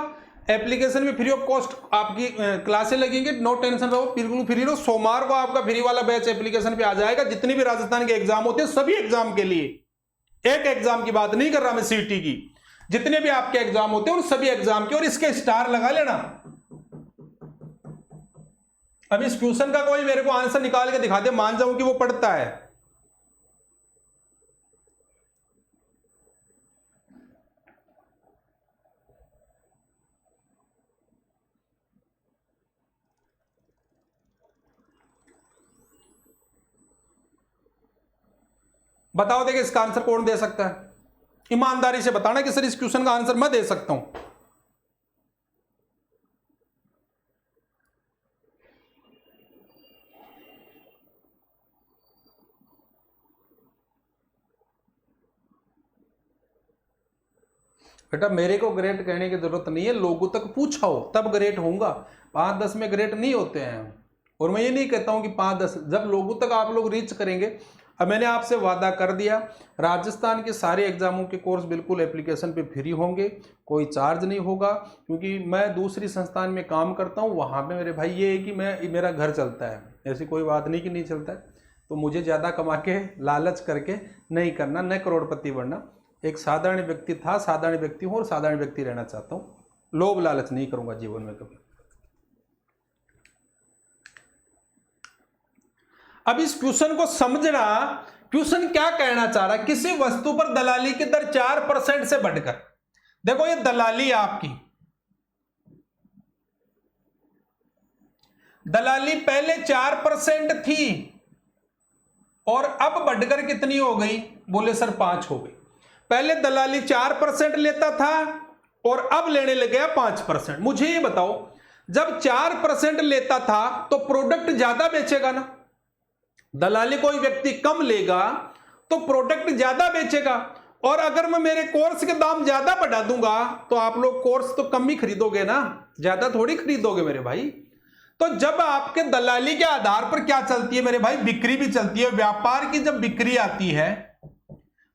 एप्लीकेशन में फ्री ऑफ कॉस्ट आपकी क्लासें लगेंगे, नो टेंशन रहो, बिल्कुल फ्री रहो। सोमवार को आपका फ्री वाला बैच एप्लीकेशन पे आ जाएगा। जितने भी राजस्थान के एग्जाम होते हैं सभी एग्जाम के लिए, एक एग्जाम की बात नहीं कर रहा मैं सीटी की, जितने भी आपके एग्जाम होते हैं उन सभी एग्जाम के, और इसके स्टार लगा लेना। अब इस क्वेश्चन का कोई मेरे को आंसर निकाल के दिखा दे, मान जाऊं कि वो पढ़ता है। बताओ देखिए इसका आंसर कौन दे सकता है? ईमानदारी से बताना कि सर इस क्वेश्चन का आंसर मैं दे सकता हूं। बेटा मेरे को ग्रेट कहने की जरूरत नहीं है, लोगों तक पूछाओ तब ग्रेट होऊंगा। 5-10 में ग्रेट नहीं होते हैं। और मैं ये नहीं कहता हूं कि 5-10, जब लोगों तक आप लोग रीच करेंगे। अब मैंने आपसे वादा कर दिया, राजस्थान के सारे एग्जामों के कोर्स बिल्कुल एप्लीकेशन पे फ्री होंगे, कोई चार्ज नहीं होगा। क्योंकि मैं दूसरी संस्थान में काम करता हूँ, वहाँ पे मेरे भाई ये है कि मेरा घर चलता है, ऐसी कोई बात नहीं कि नहीं चलता है। तो मुझे ज़्यादा कमा के लालच करके नहीं करना, न करोड़पति बनना। एक साधारण व्यक्ति था, साधारण व्यक्ति हूँ और साधारण व्यक्ति रहना चाहता हूँ। लोभ लालच नहीं करूँगा जीवन में कभी। अब इस क्वेश्चन को समझना, क्वेश्चन क्या कहना चाह रहा है। किसी वस्तु पर दलाली की दर 4% से बढ़कर, देखो ये दलाली आपकी, दलाली पहले 4% थी और अब बढ़कर कितनी हो गई? बोले सर 5 हो गई। पहले दलाली 4% लेता था और अब लेने लग गया 5%। मुझे ये बताओ, जब 4% लेता था तो प्रोडक्ट ज्यादा बेचेगा ना? दलाली कोई व्यक्ति कम लेगा तो प्रोडक्ट ज्यादा बेचेगा। और अगर मैं मेरे कोर्स के दाम ज्यादा बढ़ा दूंगा तो आप लोग कोर्स तो कम ही खरीदोगे ना, ज्यादा थोड़ी खरीदोगे मेरे भाई। तो जब आपके दलाली के आधार पर क्या चलती है मेरे भाई? बिक्री भी चलती है। व्यापार की जब बिक्री आती है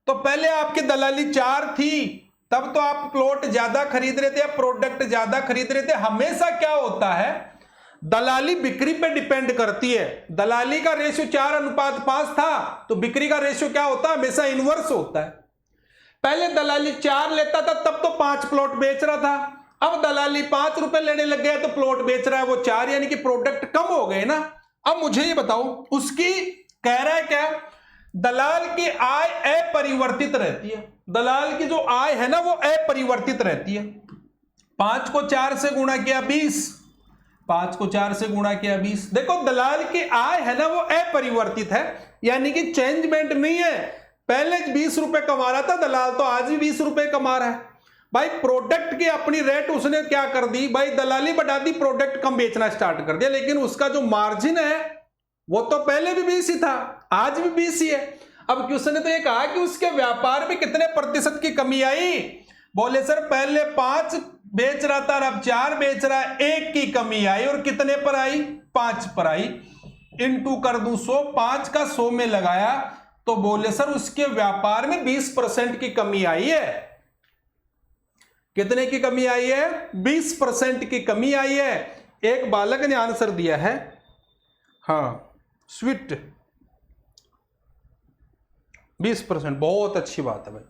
तो पहले आपकी दलाली 4 थी, तब तो आप प्लॉट ज्यादा खरीद रहे थे, प्रोडक्ट ज्यादा खरीद रहे थे। हमेशा क्या होता है, दलाली बिक्री पे डिपेंड करती है। दलाली का रेशियो 4:5 था तो बिक्री का रेशियो क्या होता है? हमेशा इनवर्स होता है। पहले दलाली 4 लेता था तब तो 5 प्लॉट बेच रहा था, अब दलाली 5 रुपए लेने लग गया तो प्लॉट बेच रहा है वो 4, यानी कि प्रोडक्ट कम हो गए ना। अब मुझे ये बताओ, उसकी कह रहा है क्या? दलाल की आय अपरिवर्तित रहती है। दलाल की जो आय है ना वो अपरिवर्तित रहती है। 5 को 4 से गुणा किया 20, 5 को 4 से गुणा किया 20। देखो दलाल की आय है ना वो अपरिवर्तित है, यानी कि चेंजमेंट नहीं है। पहले 20 रुपए कमा रहा था दलाल, तो आज भी 20 रुपए कमा रहा है। भाई प्रोडक्ट की अपनी रेट उसने क्या कर दी? भाई दलाली बढ़ा दी, प्रोडक्ट कम बेचना स्टार्ट कर दिया, लेकिन उसका जो मार्जिन है वो तो पहले भी 20 ही था, आज भी 20 ही है। अब क्वेश्चन ने तो ये कहा कि उसके व्यापार में कितने प्रतिशत की कमी आई? बोले सर पहले 5 बेच रहा था, अब 4 बेच रहा है, 1 की कमी आई। और कितने पर आई? 5 पर आई। इनटू कर दूं 100, 5 का 100 में लगाया तो बोले सर उसके व्यापार में 20% की कमी आई है। कितने की कमी आई है? 20% की कमी आई है। एक बालक ने आंसर दिया है, हाँ स्वीट 20%, बहुत अच्छी बात है भाई।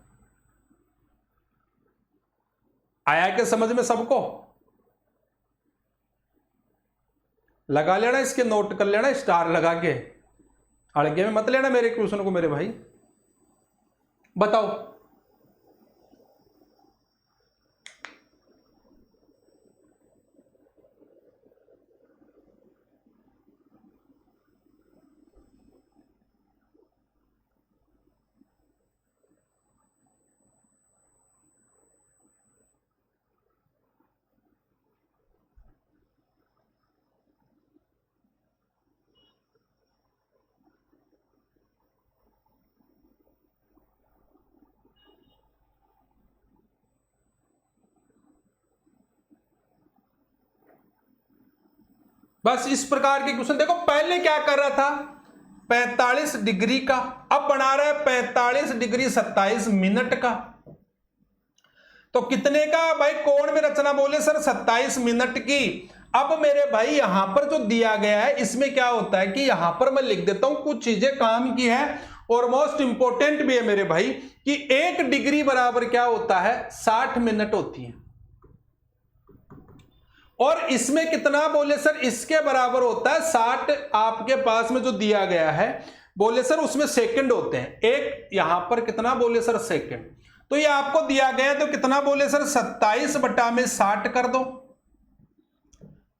आया क्या समझ में सबको? लगा लेना, इसके नोट कर लेना, स्टार लगा के। अड़गे में मत लेना मेरे क्वेश्चन को मेरे भाई। बताओ बस इस प्रकार के क्वेश्चन। देखो पहले क्या कर रहा था? 45 डिग्री का, अब बना रहा है 45 डिग्री 27 मिनट का। तो कितने का भाई कोण में रचना बोले सर 27 मिनट की। अब मेरे भाई यहां पर जो दिया गया है इसमें क्या होता है कि यहां पर मैं लिख देता हूं कुछ चीजें काम की है और मोस्ट इंपोर्टेंट भी है मेरे भाई कि 1 डिग्री बराबर क्या होता है 60 मिनट होती है। और इसमें कितना बोले सर इसके बराबर होता है 60 आपके पास में जो दिया गया है बोले सर उसमें सेकंड होते हैं। एक यहां पर कितना बोले सर सेकंड, तो ये आपको दिया गया तो कितना बोले सर 27 बटा में 60 कर दो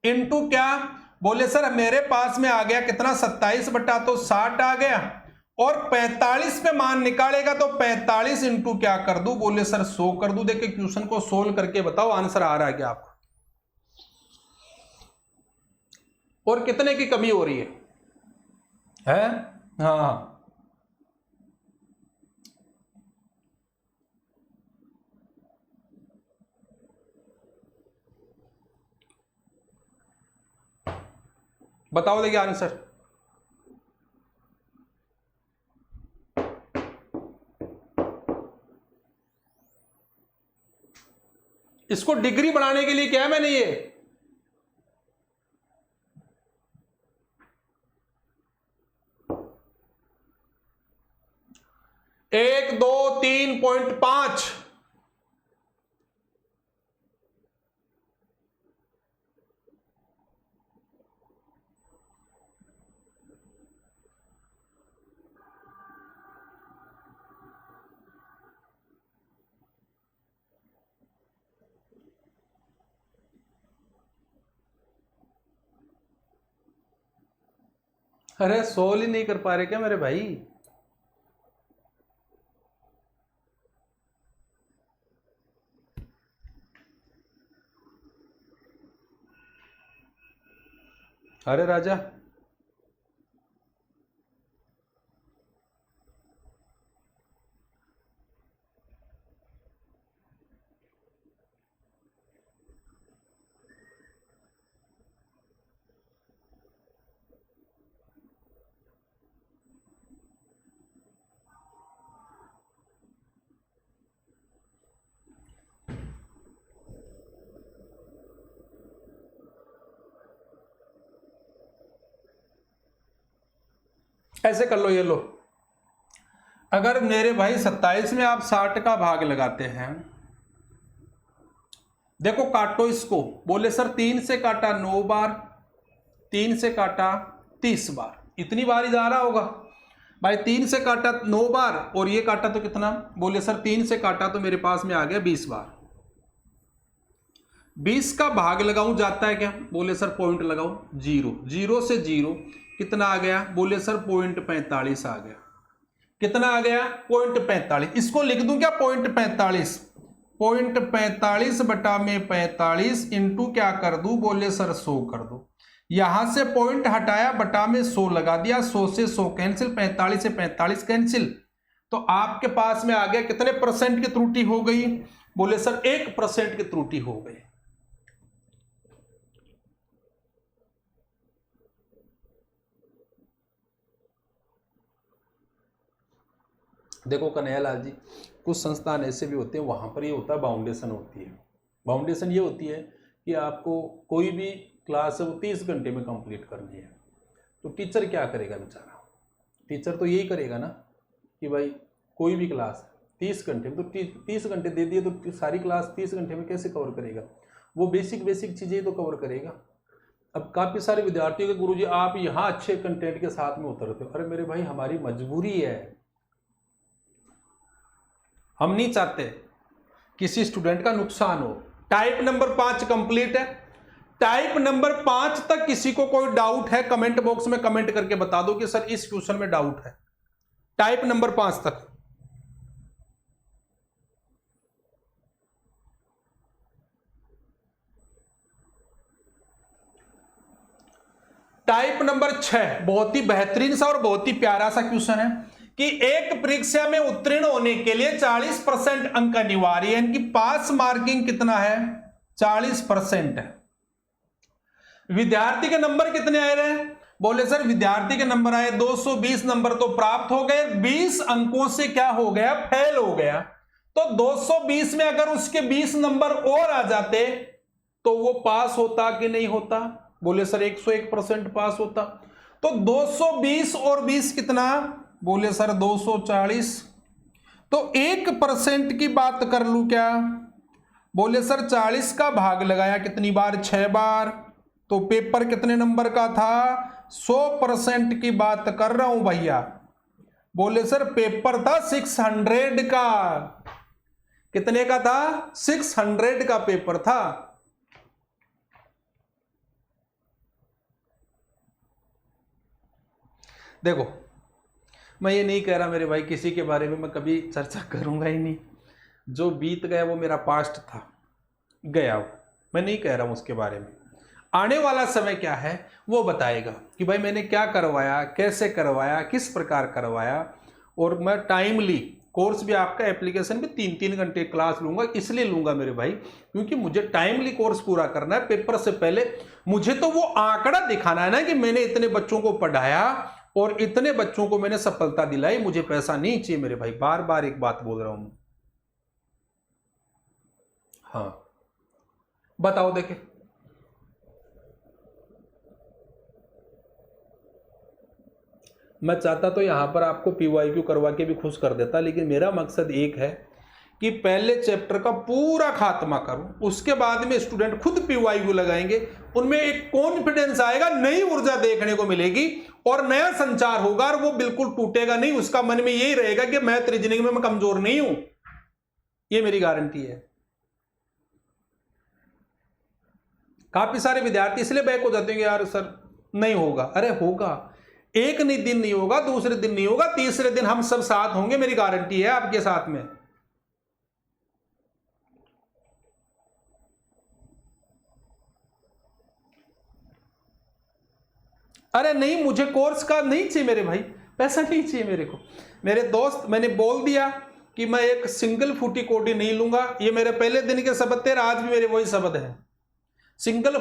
इनटू क्या बोले सर मेरे पास में आ गया कितना 27 बटा तो 60 आ गया और 45 पे मान निकालेगा तो 45 इंटू क्या कर दूं बोले सर 100 कर दूं। देखिए क्वेश्चन को सोल्व करके बताओ आंसर आ रहा है क्या आपको और कितने की कमी हो रही है? हाँ बताओ देखिए आंसर। इसको डिग्री बढ़ाने के लिए क्या है मैंने ये 1 2 3.5 अरे सोल्व ही नहीं कर पा रहे क्या मेरे भाई? अरे राजा ऐसे कर लो, ये लो। अगर मेरे भाई 27 में आप 60 का भाग लगाते हैं, देखो काटो इसको, बोले सर 3 से काटा 9 बार, 3 से काटा 30 बार, इतनी बार ही जा रहा होगा भाई। 3 से काटा 9 बार और ये काटा तो कितना, बोले सर 3 से काटा तो मेरे पास में आ गया 20 बार। 20 का भाग लगाऊं जाता है क्या, बोले सर पॉइंट लगाऊं 0, 0 से 0 कितना आ गया, बोले सर 0.45 आ गया। कितना आ गया 0.45, इसको लिख दूं क्या 0.45, 0.45 बटा में 45 इंटू क्या कर दूं, बोले सर 100 कर दो। यहां से पॉइंट हटाया, बटा में 100 लगा दिया, 100 से 100 कैंसिल, 45 से 45 कैंसिल, तो आपके पास में आ गया कितने परसेंट की त्रुटि हो गई, बोले सर 1% की त्रुटि हो गई। देखो कन्हैयालाल जी, कुछ संस्थान ऐसे भी होते हैं वहां पर ये होता है बाउंडेशन होती है। बाउंडेशन ये होती है कि आपको कोई भी क्लास है वो 30 घंटे में कंप्लीट करनी है, तो टीचर क्या करेगा बेचारा, टीचर तो यही करेगा ना कि भाई कोई भी क्लास 30 घंटे में, तो 30 घंटे दे दिए तो सारी क्लास 30 घंटे में कैसे कवर करेगा, वो बेसिक चीज़ें तो कवर करेगा। अब काफ़ी सारे विद्यार्थियों के गुरुजी आप यहाँ अच्छे कंटेंट के साथ में उतरते हो, अरे मेरे भाई हमारी मजबूरी है, हम नहीं चाहते किसी स्टूडेंट का नुकसान हो। टाइप नंबर 5 कंप्लीट है। टाइप नंबर 5 तक किसी को कोई डाउट है कमेंट बॉक्स में कमेंट करके बता दो कि सर इस क्वेश्चन में डाउट है। टाइप नंबर 5 तक। टाइप नंबर 6 बहुत ही बेहतरीन सा और बहुत ही प्यारा सा क्वेश्चन है कि एक परीक्षा में उत्तीर्ण होने के लिए 40% अंक अनिवार्य है, इनकी पास मार्किंग कितना है 40% है। विद्यार्थी के नंबर कितने आए रहे, बोले सर विद्यार्थी के नंबर आए 220 नंबर तो प्राप्त हो गए, 20 अंकों से क्या हो गया फेल हो गया। तो 220 में अगर उसके 20 नंबर और आ जाते तो वो पास होता कि नहीं होता? बोले सर 101% पास होता। तो 220 और 20 कितना? बोले सर 240। तो 1% की बात कर लूं क्या? बोले सर 40 का भाग लगाया कितनी बार? 6 बार। तो पेपर कितने नंबर का था? 100% की बात कर रहा हूं भैया। बोले सर पेपर था 600 का। कितने का था? 600 का पेपर था। देखो मैं ये नहीं कह रहा मेरे भाई किसी के बारे में मैं कभी चर्चा करूंगा ही नहीं। जो बीत गया वो मेरा पास्ट था, गया वो, मैं नहीं कह रहा हूं उसके बारे में। आने वाला समय क्या है वो बताएगा कि भाई मैंने क्या करवाया, कैसे करवाया, किस प्रकार करवाया। और मैं टाइमली कोर्स भी आपका एप्लीकेशन में 3-3 घंटे क्लास लूंगा। इसलिए लूंगा मेरे भाई क्योंकि मुझे टाइमली कोर्स पूरा करना है। पेपर से पहले मुझे तो वो आंकड़ा दिखाना है ना कि मैंने इतने बच्चों को पढ़ाया और इतने बच्चों को मैंने सफलता दिलाई। मुझे पैसा नहीं चाहिए मेरे भाई, बार बार एक बात बोल रहा हूं। हाँ बताओ देखे। मैं चाहता तो यहां पर आपको पीवाईक्यू करवा के भी खुश कर देता, लेकिन मेरा मकसद एक है कि पहले चैप्टर का पूरा खात्मा करूं, उसके बाद में स्टूडेंट खुद पीवाईक्यू लगाएंगे। उनमें एक कॉन्फिडेंस आएगा, नई ऊर्जा देखने को मिलेगी और नया संचार होगा और वो बिल्कुल टूटेगा नहीं। उसका मन में यही रहेगा कि मैथ रीजनिंग में मैं कमजोर नहीं हूं। ये मेरी गारंटी है। काफी सारे विद्यार्थी इसलिए बैक हो जाते हैं कि यार सर नहीं होगा। अरे होगा, एक नहीं दिन नहीं होगा, दूसरे दिन नहीं होगा, तीसरे दिन हम सब साथ होंगे। मेरी गारंटी है आपके साथ में। अरे नहीं मुझे कोर्स का नहीं चाहिए मेरे भाई, पैसा नहीं चाहिए मेरे को। मेरे दोस्त, मैंने बोल दिया कि मैं एक सिंगल फूटी कोडी नहीं लूंगा। ये मेरे पहले दिन के शब्द थे, आज भी मेरे वही शब्द है। सिंगल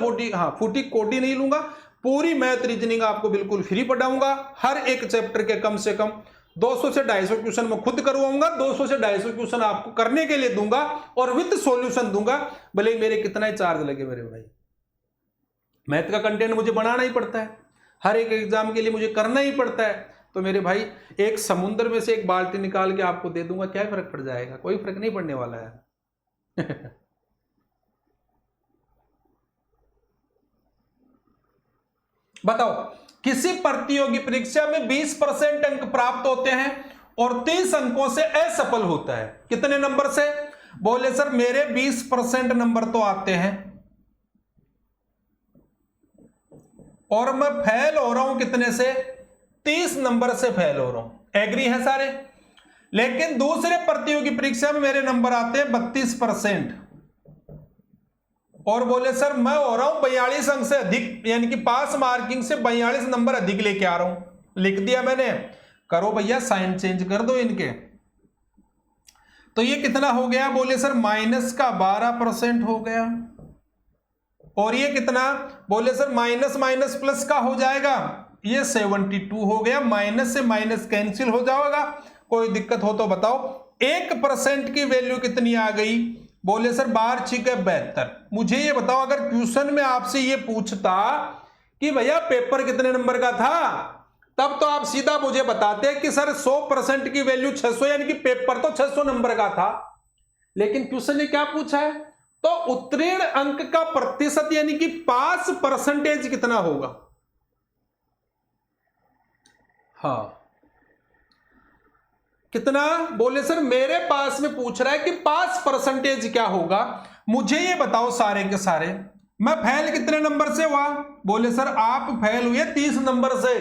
फूटी कोडी नहीं लूंगा। पूरी मैथ रीजनिंग आपको बिल्कुल फ्री पढ़ाऊंगा। हर एक चैप्टर के कम से कम 200 से 250 क्वेश्चन मैं खुद करवाऊंगा। 200 से 250 क्वेश्चन आपको करने के लिए दूंगा और विद सॉल्यूशन दूंगा, भले मेरे कितना ही चार्ज लगे मेरे भाई। मैथ का कंटेंट मुझे बनाना ही पड़ता है, हर एक एग्जाम के लिए मुझे करना ही पड़ता है। तो मेरे भाई एक समुद्र में से एक बाल्टी निकाल के आपको दे दूंगा, क्या फर्क पड़ जाएगा? कोई फर्क नहीं पड़ने वाला है। बताओ, किसी प्रतियोगी परीक्षा में 20% अंक प्राप्त होते हैं और 30 अंकों से असफल होता है। कितने नंबर से? बोले सर मेरे 20% नंबर तो आते हैं और मैं फेल हो रहा हूं कितने से? 30 नंबर से फेल हो रहा हूं। एग्री है सारे? लेकिन दूसरे प्रतियोगी परीक्षा में मेरे नंबर आते हैं 32% और बोले सर मैं हो रहा हूं 42 अंक से अधिक, यानी कि पास मार्किंग से 42 नंबर अधिक लेके आ रहा हूं। लिख दिया मैंने। करो भैया साइन चेंज कर दो इनके। तो ये कितना हो गया? बोले सर माइनस का 12% हो गया। और ये कितना? बोले सर माइनस माइनस प्लस का हो जाएगा, ये 72 हो गया। माइनस से माइनस कैंसिल हो जाएगा। कोई दिक्कत हो तो बताओ। 1% की वैल्यू कितनी आ गई? बोले सर 12×6=72। मुझे ये बताओ, अगर ट्यूशन में आपसे ये पूछता कि भैया पेपर कितने नंबर का था, तब तो आप सीधा मुझे बताते कि सर 100% की वैल्यू 600, यानी कि पेपर तो 600 नंबर का था। लेकिन ट्यूशन ने क्या पूछा है? तो उत्तीर्ण अंक का प्रतिशत यानी कि पास परसेंटेज कितना होगा। हाँ कितना? बोले सर मेरे पास में पूछ रहा है कि पास परसेंटेज क्या होगा। मुझे ये बताओ सारे के सारे, मैं फेल कितने नंबर से हुआ? बोले सर आप फेल हुए 30 नंबर से।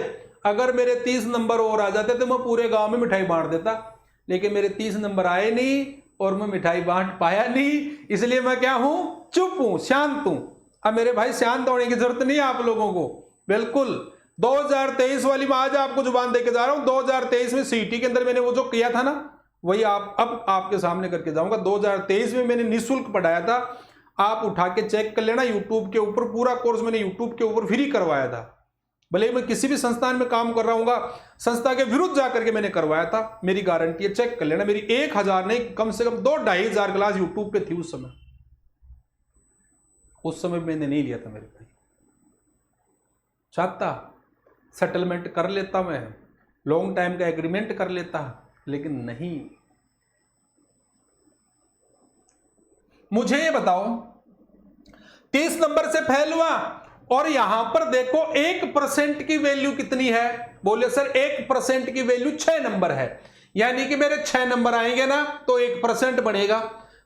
अगर मेरे 30 नंबर और आ जाते तो मैं पूरे गांव में मिठाई बांट देता, लेकिन मेरे 30 नंबर आए नहीं और मैं मिठाई बांट पाया नहीं। इसलिए मैं क्या हूं? चुप हूं, शांत हूं। अब मेरे भाई शांत होने की जरूरत नहीं है आप लोगों को, बिल्कुल। 2023 वाली मैं आज आपको जुबान देके जा रहा हूं। 2023 में सीटी के अंदर मैंने वो जो किया था ना, वही अब आपके सामने करके जाऊंगा। 2023 में मैंने निःशुल्क पढ़ाया था, आप उठा के चेक कर लेना। यूट्यूब के ऊपर पूरा कोर्स मैंने यूट्यूब के ऊपर फ्री करवाया था। भले ही मैं किसी भी संस्थान में काम कर रहा हूँगा, संस्था के विरुद्ध जाकर के मैंने करवाया था, मेरी गारंटी है, चेक कर लेना। मेरी 1000 नहीं, कम से कम 2-2500 क्लास यूट्यूब पे थी उस समय। उस समय मैंने नहीं लिया था मेरे भाई। चाहता सेटलमेंट कर लेता, मैं लॉन्ग टाइम का एग्रीमेंट कर लेता, लेकिन नहीं। मुझे ये बताओ, 30 नंबर से फेल हुआ और यहां पर देखो 1% की वैल्यू कितनी है? बोले सर 1% की वैल्यू 6 नंबर है, यानी कि मेरे 6 नंबर आएंगे ना तो 1% बढ़ेगा।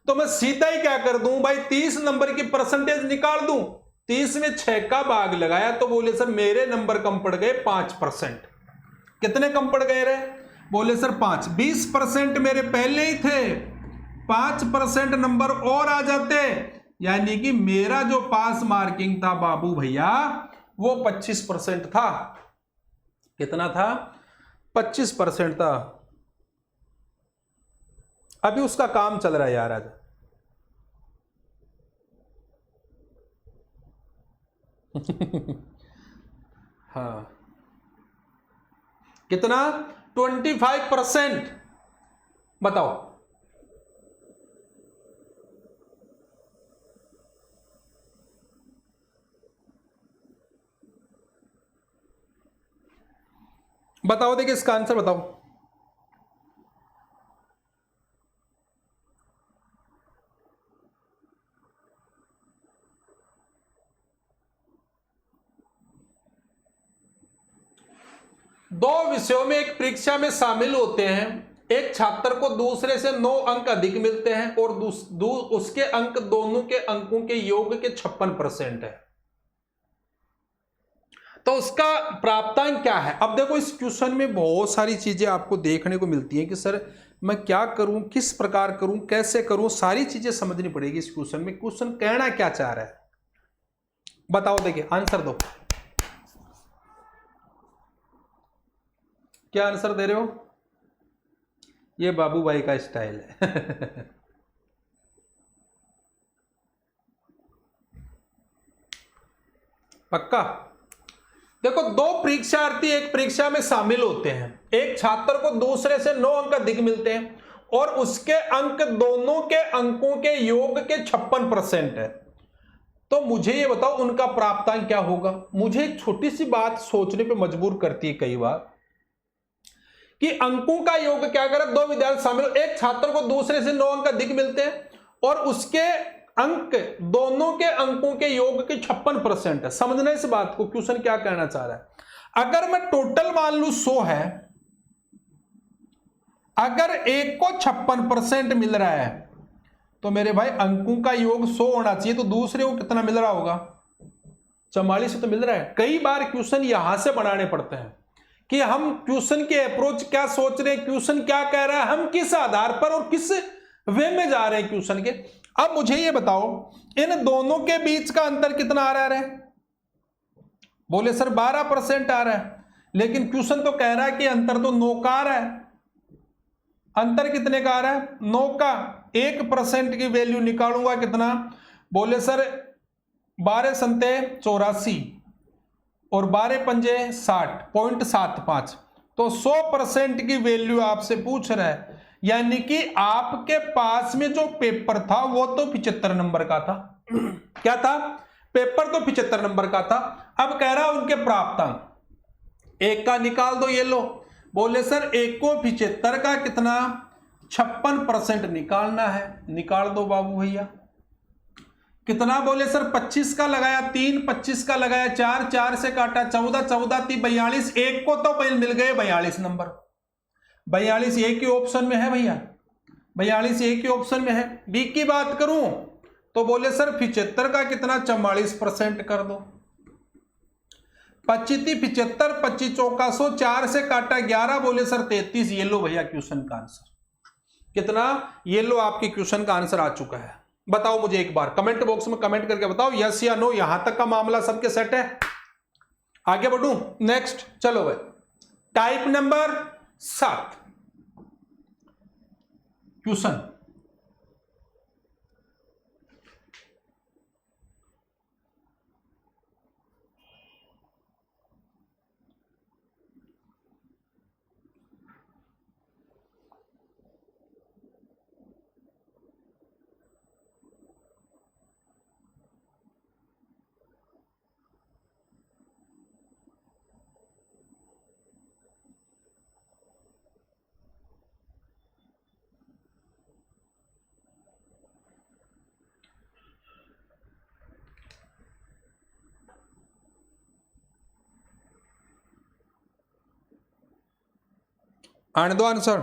तो मैं सीधा ही क्या कर दूं भाई, 30 नंबर की परसेंटेज निकाल दूं। 30 में 6 का भाग लगाया तो बोले सर मेरे नंबर कम पड़ गए 5%। कितने कम पड़ गए रे? बोले सर 5। 20% मेरे पहले ही थे, 5% नंबर और आ जाते, यानी कि मेरा जो पास मार्किंग था बाबू भैया वो 25% था। कितना था? 25% था। अभी उसका काम चल रहा है यार आज। हाँ, कितना? 25%। बताओ, बताओ, देखिए इसका आंसर बताओ। दो विषयों में एक परीक्षा में शामिल होते हैं, एक छात्र को दूसरे से 9 अंक अधिक मिलते हैं और उसके अंक दोनों के अंकों के योग के 56% है, तो उसका प्राप्तांक क्या है? अब देखो इस क्वेश्चन में बहुत सारी चीजें आपको देखने को मिलती हैं कि सर मैं क्या करूं, किस प्रकार करूं, कैसे करूं, सारी चीजें समझनी पड़ेगी इस क्वेश्चन में। क्वेश्चन कहना क्या चाह रहा है बताओ, देखिए आंसर दो। क्या आंसर दे रहे हो? ये बाबू भाई का स्टाइल है। पक्का? देखो, दो परीक्षार्थी एक परीक्षा में शामिल होते हैं, एक छात्र को दूसरे से 9 अंक अधिक मिलते हैं और उसके अंक दोनों के अंकों के योग के 56% है, तो मुझे ये बताओ उनका प्राप्तांक क्या होगा? मुझे एक छोटी सी बात सोचने पे मजबूर करती है कई बार कि अंकों का योग क्या, अगर दो विद्यार्थी शामिल, एक छात्र को दूसरे से 9 अंक अधिक मिलते हैं और उसके अंक दोनों के अंकों के योग के 56% है। समझना इस बात को, क्वेश्चन क्या कहना चाह रहा है। अगर मैं टोटल मान लू 100 है, अगर एक को 56% मिल रहा है तो मेरे भाई अंकों का योग 100 होना चाहिए, तो दूसरे को कितना मिल रहा होगा? 44 तो मिल रहा है। कई बार क्वेश्चन यहां से बनाने पड़ते हैं कि हम क्वेश्चन के अप्रोच क्या सोच रहे हैं, क्वेश्चन क्या कह रहा है, हम किस आधार पर और किस वे में जा रहे हैं क्वेश्चन के। अब मुझे ये बताओ इन दोनों के बीच का अंतर कितना आ रहा है? बोले सर 12% आ रहा है, लेकिन क्वेश्चन तो कह रहा है कि अंतर तो 9 का आ रहा है। अंतर कितने का आ रहा है? 9 का। 1% की वैल्यू निकालूंगा कितना? बोले सर 12 संते 84 और 12 पंजे 60.75, तो 100% की वैल्यू आपसे पूछ रहा है, यानी कि आपके पास में जो पेपर था वो तो 75 नंबर का था। क्या था? पेपर तो 75 नंबर का था। अब कह रहा उनके प्राप्तांक, एक का निकाल दो, ये लो। बोले सर एक को 75 का कितना? 56% निकालना है, निकाल दो बाबू भैया। कितना? बोले सर 25 का लगाया 3, 25 का लगाया 4, 4 से काटा 14, 14 3 42, एक को तो मिल गए 42 नंबर। 42 एक ही ऑप्शन में है भैया, 42 एक ही ऑप्शन में है। बी की बात करूं तो बोले सर 75 का कितना? 44% कर दो। 25 75, 25 चौका 100, 4 से काटा 11, बोले सर 33। ये लो भैया क्वेश्चन का आंसर। कितना? ये लो आपके क्वेश्चन का आंसर आ चुका है। बताओ मुझे एक बार कमेंट बॉक्स में कमेंट करके बताओ यस या नो। यहां तक का मामला सबके सेट है? आगे बढ़ूं? नेक्स्ट चलो भाई, टाइप नंबर 7 क्वेश्चन। आने दो आंसर।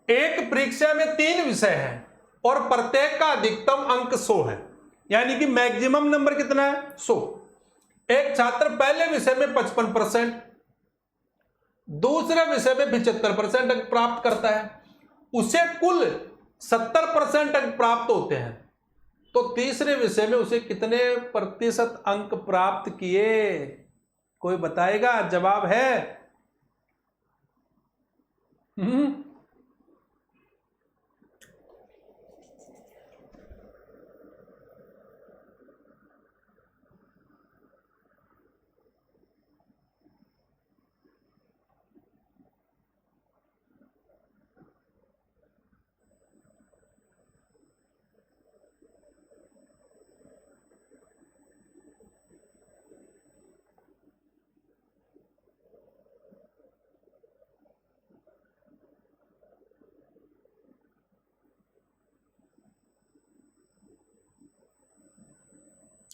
एक परीक्षा में 3 विषय है और प्रत्येक का अधिकतम अंक 100 है, यानी कि मैक्सिमम नंबर कितना है 100। एक छात्र पहले विषय में 55%, दूसरे विषय में 75% अंक प्राप्त करता है, उसे कुल 70% अंक प्राप्त होते हैं, तो तीसरे विषय में उसे कितने प्रतिशत अंक प्राप्त किए? कोई बताएगा? जवाब है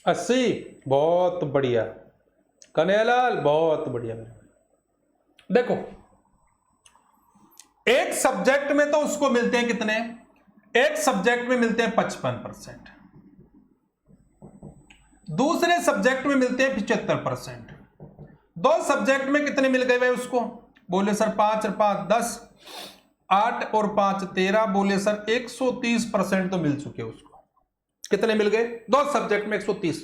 अस्सी। बहुत बढ़िया कन्हैयालाल, बहुत बढ़िया। देखो एक सब्जेक्ट में तो उसको मिलते हैं कितने? एक सब्जेक्ट में मिलते हैं 55%, दूसरे सब्जेक्ट में मिलते हैं 75%। दो सब्जेक्ट में कितने मिल गए भाई उसको? बोले सर 5 और 5 10, 8 और 5 13। बोले सर 130% तो मिल चुके उसको। कितने मिल गए? दो सब्जेक्ट में 130।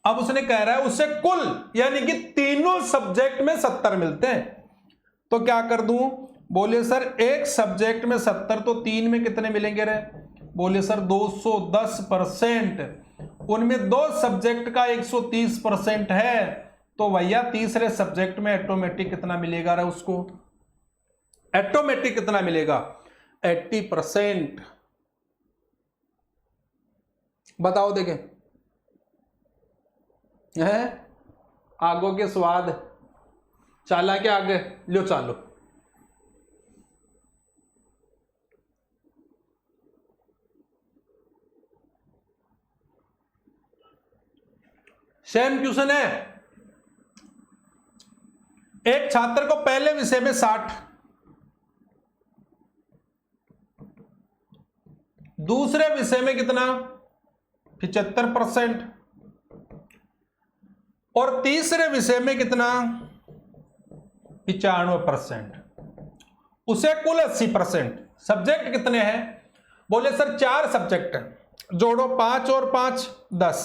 अब उसने कह रहा है उसे कुल, यानी कि तीनों सब्जेक्ट में 70 मिलते हैं, तो क्या कर दूं? बोले सर एक सब्जेक्ट में 70 तो 3 में कितने मिलेंगे रे? बोले सर 210%। उनमें दो सब्जेक्ट का 130% है, तो भैया तीसरे सब्जेक्ट में ऑटोमेटिक कितना मिलेगा रे उसको? ऑटोमेटिक कितना मिलेगा? 80%। बताओ देखें, है आगो के स्वाद चाला के आगे लो चालो। सेम क्वेश्चन है। एक छात्र को पहले विषय में 60, दूसरे विषय में कितना? 75%, और तीसरे विषय में कितना? 95%। उसे कुल 80%। सब्जेक्ट कितने हैं? बोले सर 4 सब्जेक्ट है, जोड़ो 5 और 5 10,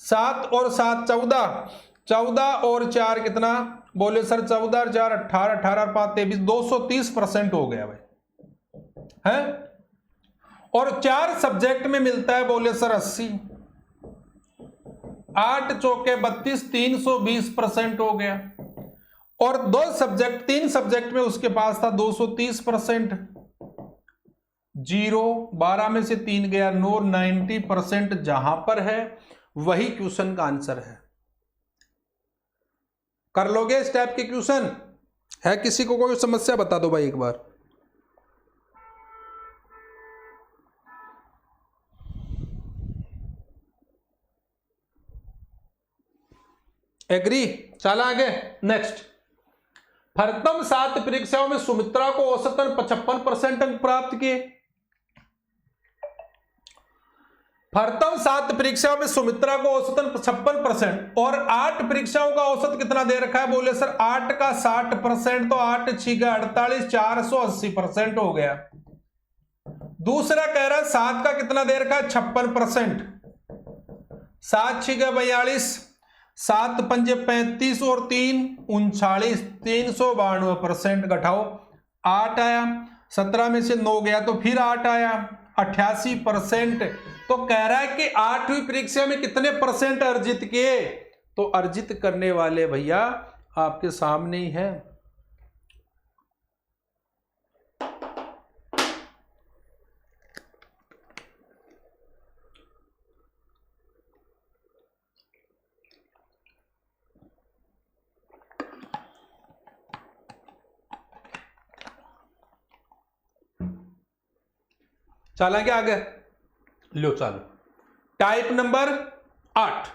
7 और 7 14, 14 और 4 कितना? बोले सर 14 और 4 18, 18 और 5 23, 230% हो गया भाई है। और 4 सब्जेक्ट में मिलता है बोले सर 80, 8 चौके 32, 320% हो गया। और 3 सब्जेक्ट में उसके पास था 230%। 0 12 में से 3 गया 9, 90% जहां पर है वही क्वेश्चन का आंसर है। कर लोगे इस टाइप के क्वेश्चन? है किसी को कोई समस्या? बता दो भाई एक बार। एग्री? चला आगे। नेक्स्ट, प्रथम 7 परीक्षाओं में सुमित्रा को औसतन 55% अंक प्राप्त किए। प्रथम 7 परीक्षाओं में सुमित्रा को औसतन 56% और 8 परीक्षाओं का औसत कितना दे रखा है? बोले सर 8 का 60%, तो 8 6 48, 480% हो गया। दूसरा कह रहा है 7 का कितना दे रखा है? 56%, 7 6 42, 7 5 35 और 3 39, 392% घटाओ 8 आया, 17 में से 9 गया तो फिर 8 आया, 88%। तो कह रहा है कि 8वीं परीक्षा में कितने परसेंट अर्जित किए? तो अर्जित करने वाले भैया आपके सामने ही है। चला क्या आगे? लो चालो। टाइप नंबर 8,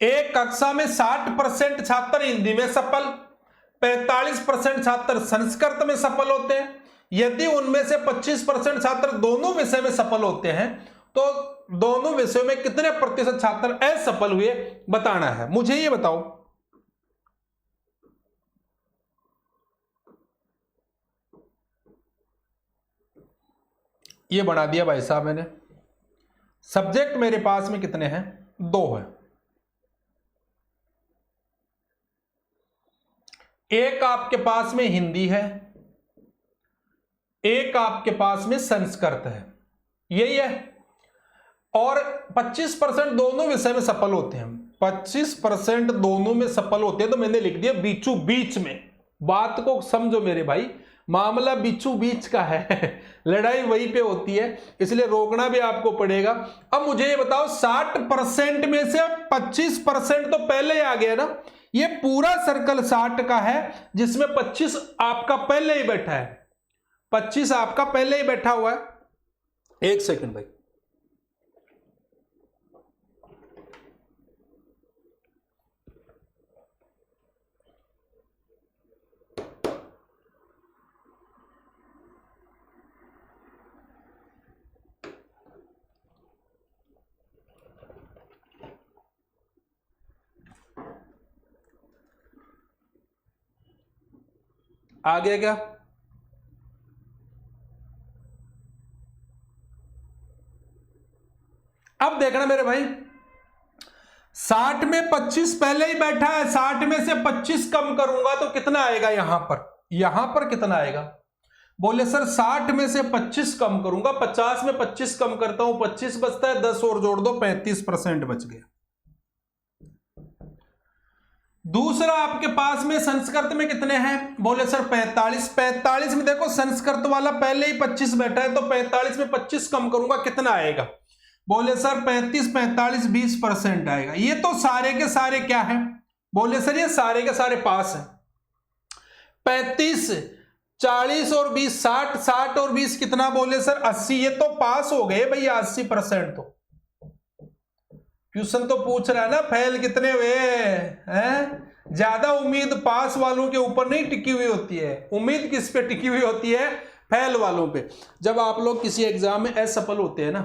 एक कक्षा में 60% छात्र हिंदी में सफल, 45% छात्र संस्कृत में सफल होते हैं। यदि उनमें से 25% छात्र दोनों विषय में सफल होते हैं तो दोनों विषयों में कितने प्रतिशत छात्र असफल हुए बताना है। मुझे ये बताओ, ये बना दिया भाई साहब मैंने। सब्जेक्ट मेरे पास में कितने हैं? 2 है। एक आपके पास में हिंदी है, एक आपके पास में संस्कृत है, यही है। और 25% दोनों विषय में सफल होते हैं। 25% दोनों में सफल होते हैं तो मैंने लिख दिया बीचों बीच में। बात को समझो मेरे भाई, मामला बीचों बीच का है, लड़ाई वहीं पे होती है, इसलिए रोकना भी आपको पड़ेगा। अब मुझे ये बताओ, 60% में से 25% तो पहले ही आ गया ना। ये पूरा सर्कल 60 का है जिसमें 25 आपका पहले ही बैठा है, 25 आपका पहले ही बैठा हुआ है। एक सेकंड भाई, आ गया क्या? अब देखना मेरे भाई, 60 में 25 पहले ही बैठा है, 60 में से 25 कम करूंगा तो कितना आएगा? यहां पर कितना आएगा? बोले सर 60 में से 25 कम करूंगा, 50 में 25 कम करता हूं, 25 बचता है, 10 और जोड़ दो, 35% बच गया। दूसरा आपके पास में संस्कृत में कितने हैं? बोले सर 45। 45 में देखो संस्कृत वाला पहले ही 25 बैठा है तो 45 में 25 कम करूंगा, कितना आएगा? बोले सर 35, 45, 20% आएगा। ये तो सारे के सारे क्या है? बोले सर ये सारे के सारे पास है। 35, 40 और 20, 60, 60 और 20 कितना? बोले सर 80। ये तो पास हो गए भैया 80%। तो क्वेश्चन तो पूछ रहा है ना फेल कितने हुए हैं। ज्यादा उम्मीद पास वालों के ऊपर नहीं टिकी हुई होती है, उम्मीद किस पे टिकी हुई होती है? फेल वालों पे। जब आप लोग किसी एग्जाम में असफल होते हैं ना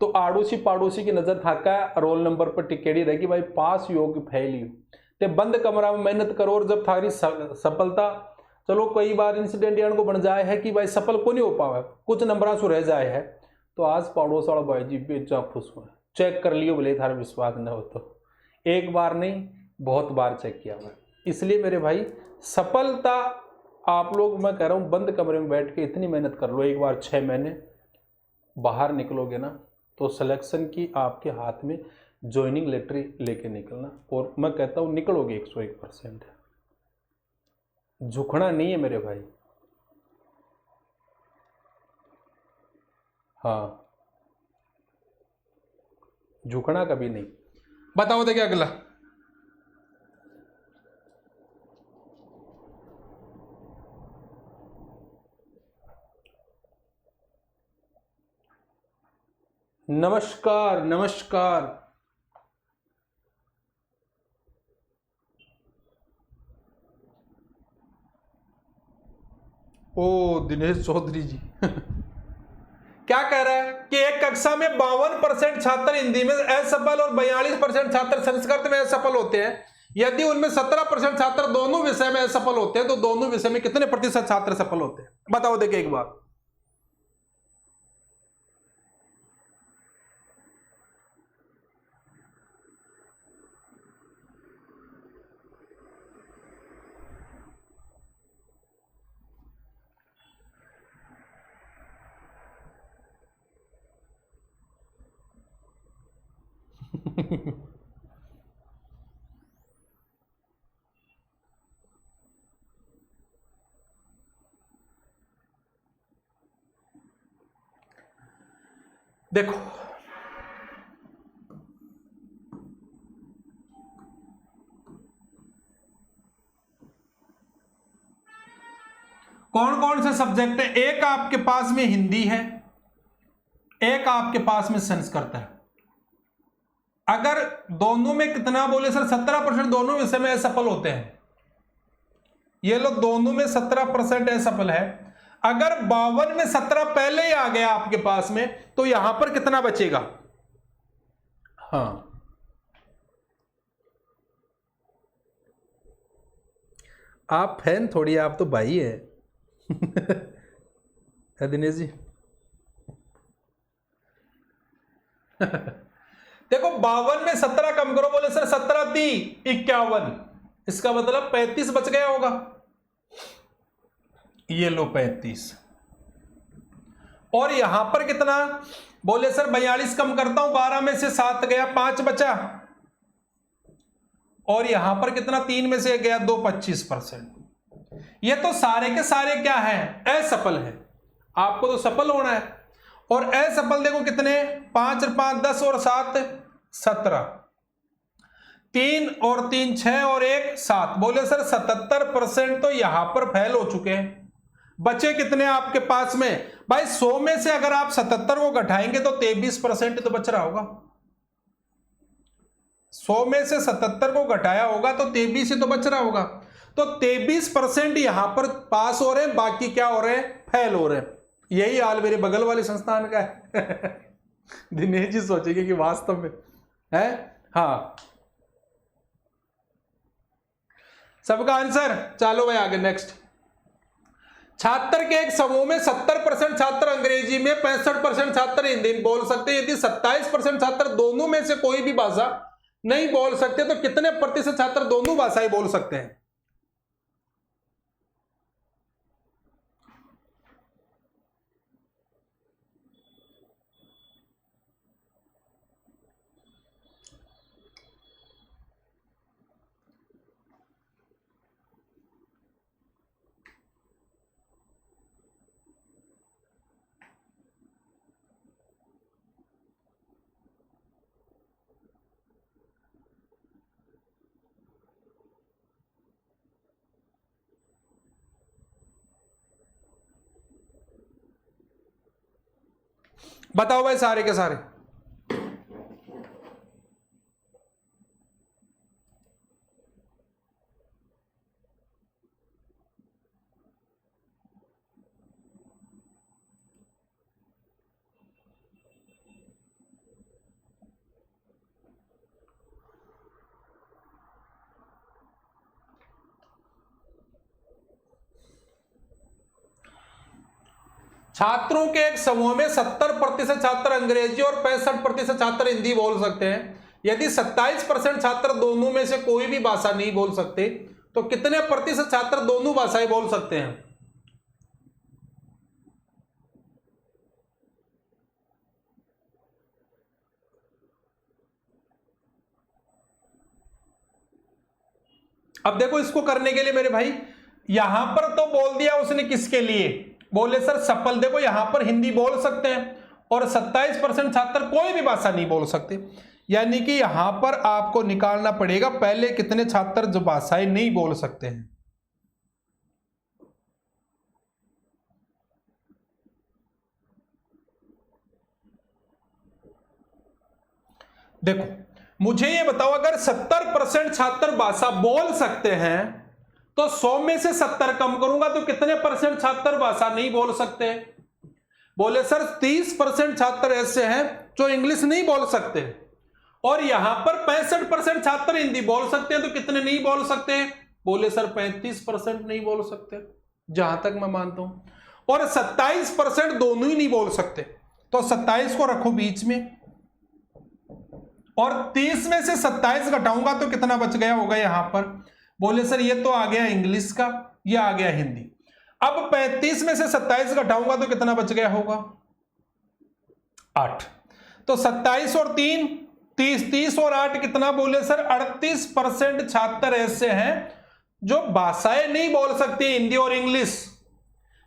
तो आड़ोसी पाड़ोसी की नजर थाका रोल नंबर पर टिकेड़ी रहेगी, भाई पास योग फेल ही ते बंद कमरा में मेहनत करो। और जब थारी सफलता, चलो कई बार इंसिडेंट को बन जाए है कि भाई सफल को नहीं हो पावा, कुछ नंबर से रह जाए है, तो आज पड़ोस वाला भाई जी बेचा खुश हुआ, चेक कर लियो भले थारा विश्वास न हो तो। एक बार नहीं बहुत बार चेक किया हुआ। इसलिए मेरे भाई सफलता आप लोग, मैं कह रहा हूँ बंद कमरे में बैठ के इतनी मेहनत कर लो, एक बार 6 महीने बाहर निकलोगे ना तो सिलेक्शन की आपके हाथ में ज्वाइनिंग लेटर लेके निकलना। और मैं कहता हूँ निकलोगे 101%। झुकना नहीं है मेरे भाई। हाँ, झुकना कभी नहीं। बताओ देखिए अगला, नमस्कार नमस्कार। ओ दिनेश चौधरी जी क्या कह रहा है कि एक कक्षा में 52% छात्र हिंदी में असफल और 42% छात्र संस्कृत में असफल होते हैं। यदि उनमें 17% छात्र दोनों विषय में असफल होते हैं तो दोनों विषय में कितने प्रतिशत छात्र सफल होते हैं? बताओ देखिए एक बार। देखो कौन कौन से सब्जेक्ट है? एक आपके पास में हिंदी है, एक आपके पास में सेंस करता है। अगर दोनों में कितना बोले सर 17% दोनों विषय में असफल होते हैं, ये लोग दोनों में 17% असफल है। अगर 52 में 17 पहले ही आ गया आपके पास में, तो यहां पर कितना बचेगा? हाँ, आप फैन थोड़ी, आप तो भाई है। दिनेश जी देखो 52 में 17 कम करो, बोले सर 17 × 51, इसका मतलब 35 बच गया होगा। ये लो 35, और यहां पर कितना? बोले सर 42 कम करता हूं, 12 में से 7 गया, 5 बचा, और यहां पर कितना? 3 में से गया 2, 25%। ये तो सारे के सारे क्या है? असफल है। आपको तो सफल होना है, और असफल देखो कितने? 5 और 5 10 और 7 17, 3 और 3 6 और 1 7। बोले सर 77% तो यहां पर फेल हो चुके हैं। बचे कितने आपके पास में? भाई 100 में से अगर आप 77 को घटाएंगे तो 23% तो बच रहा होगा। 100 में से 77 को घटाया होगा तो 23 ही तो बच रहा होगा। तो 23% यहां पर पास हो रहे हैं, बाकी क्या हो रहे हैं? फेल हो रहे हैं। यही हाल मेरे बगल वाले संस्थान का है। दिनेश जी सोचेंगे कि वास्तव में है। हाँ, सबका आंसर। चलो भाई आगे नेक्स्ट। छात्र के एक समूह में 70% छात्र अंग्रेजी में, 65% छात्र हिंदी में बोल सकते हैं। यदि 27% छात्र दोनों में से कोई भी भाषा नहीं बोल सकते, तो कितने प्रतिशत छात्र दोनों भाषाएं बोल सकते हैं? बताओ भाई सारे के सारे। छात्रों के एक समूह में 70% छात्र अंग्रेजी और 65% छात्र हिंदी बोल सकते हैं। यदि 27% छात्र दोनों में से कोई भी भाषा नहीं बोल सकते, तो कितने प्रतिशत छात्र दोनों भाषाएं बोल सकते हैं? अब देखो, इसको करने के लिए मेरे भाई यहां पर तो बोल दिया उसने किसके लिए? बोले सर सफल। देखो यहां पर हिंदी बोल सकते हैं, और 27% छात्र कोई भी भाषा नहीं बोल सकते। यानी कि यहां पर आपको निकालना पड़ेगा पहले कितने छात्र जो भाषाएं नहीं बोल सकते हैं। देखो मुझे ये बताओ, अगर 70% छात्र भाषा बोल सकते हैं, तो 100 में से 70 कम करूंगा तो कितने परसेंट छात्र भाषा नहीं बोल सकते? बोले सर 30% छात्र ऐसे हैं जो इंग्लिश नहीं बोल सकते, और यहां पर 65% छात्र हिंदी बोल सकते हैं, तो कितने नहीं बोल सकते? बोले सर 35% नहीं बोल सकते, जहां तक मैं मानता हूं, और 27% दोनों ही नहीं बोल सकते। तो 27 को रखो बीच में, और 30 में से 27 घटाऊंगा तो कितना बच गया होगा यहां पर? बोले सर ये तो आ गया इंग्लिश का, ये आ गया हिंदी। अब 35 में से 27 घटाऊंगा तो कितना बच गया होगा? 8। तो 27 और 3 30, 30 और 8 कितना? बोले सर 38% छात्र ऐसे हैं जो भाषाएं नहीं बोल सकते हिंदी और इंग्लिश।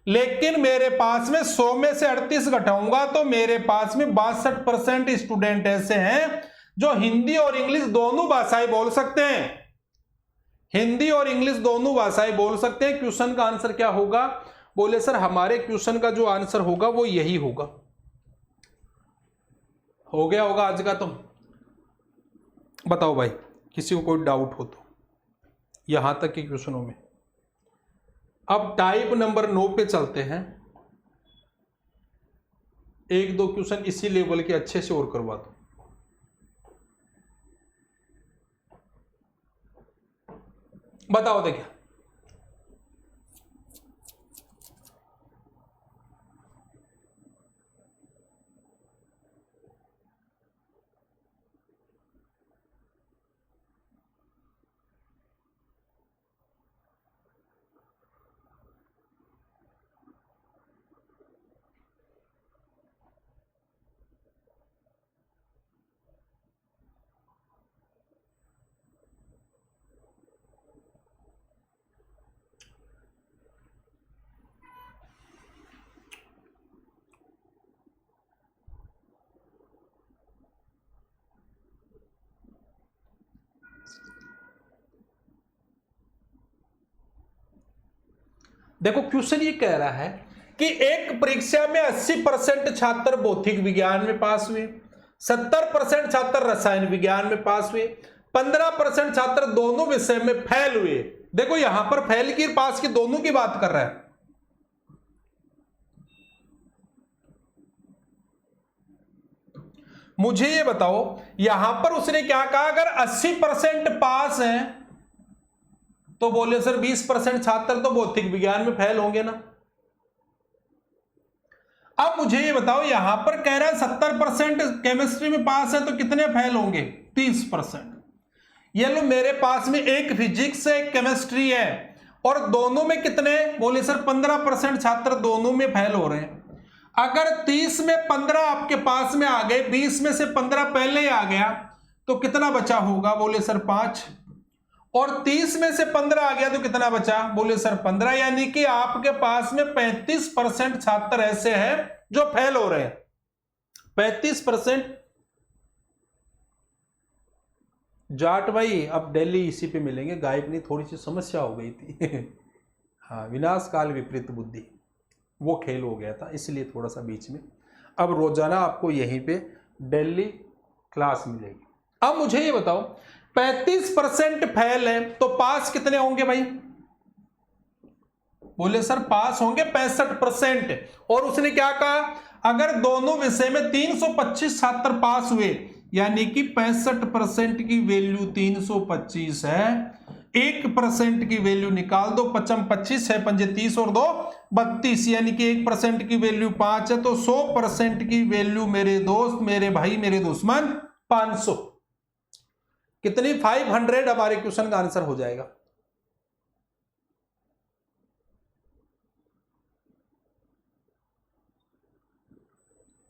लेकिन मेरे पास में 100 में से 38 घटाऊंगा तो मेरे पास में 62% स्टूडेंट ऐसे हैं जो हिंदी और इंग्लिश दोनों भाषाएं बोल सकते हैं। हिंदी और इंग्लिश दोनों भाषाएं बोल सकते हैं। क्वेश्चन का आंसर क्या होगा? बोले सर हमारे क्वेश्चन का जो आंसर होगा वो यही होगा। हो गया होगा आज का। तो बताओ भाई, किसी को कोई डाउट हो तो, यहां तक के क्वेश्चनों में। अब टाइप नंबर 9 पे चलते हैं। एक दो क्वेश्चन इसी लेवल के अच्छे से और करवा दो। बताओ देखिए, देखो क्वेश्चन ये कह रहा है कि एक परीक्षा में 80% छात्र भौतिक विज्ञान में पास हुए, 70% छात्र रसायन विज्ञान में पास हुए, 15% छात्र दोनों विषय में फेल हुए। देखो यहां पर फेल की पास की दोनों की बात कर रहा है। मुझे ये बताओ, यहां पर उसने क्या कहा, अगर 80% पास हैं तो बोले सर 20% छात्र तो भौतिक विज्ञान में फेल होंगे ना। अब मुझे ये बताओ, यहां पर कह रहा है 70% केमिस्ट्री में पास है तो कितने फेल होंगे, 30%। ये लो, मेरे पास में एक फिजिक्स है एक केमिस्ट्री है, और दोनों में कितने, बोले सर 15% छात्र दोनों में फेल हो रहे हैं। अगर 30 में 15 आपके पास में आ गए, 20 में से 15 पहले ही आ गया, तो कितना बचा होगा, बोले सर 5। और 30 में से 15 आ गया तो कितना बचा, बोले सर 15। यानी कि आपके पास में 35% छात्र ऐसे हैं जो फेल हो रहे हैं। 35%। जाट भाई अब दिल्ली इसी पे मिलेंगे, गायब नहीं, थोड़ी सी समस्या हो गई थी हाँ, विनाश काल विपरीत बुद्धि, वो खेल हो गया था, इसलिए थोड़ा सा बीच में। अब रोजाना आपको यहीं पे दिल्ली क्लास मिलेगी। अब मुझे ये बताओ, 35% फेल है तो पास कितने होंगे भाई, बोले सर पास होंगे 65%। और उसने क्या कहा, अगर दोनों विषय में 325 छात्र पास हुए, यानी कि 65% की वैल्यू 325 है, 1% की वैल्यू निकाल दो, 25 है, 30 और 2 32, यानी कि 1% की वैल्यू 5 है, तो 100% की वैल्यू मेरे दोस्त, मेरे भाई, मेरे दुश्मन 500। कितनी, 500 हमारे क्वेश्चन का आंसर हो जाएगा।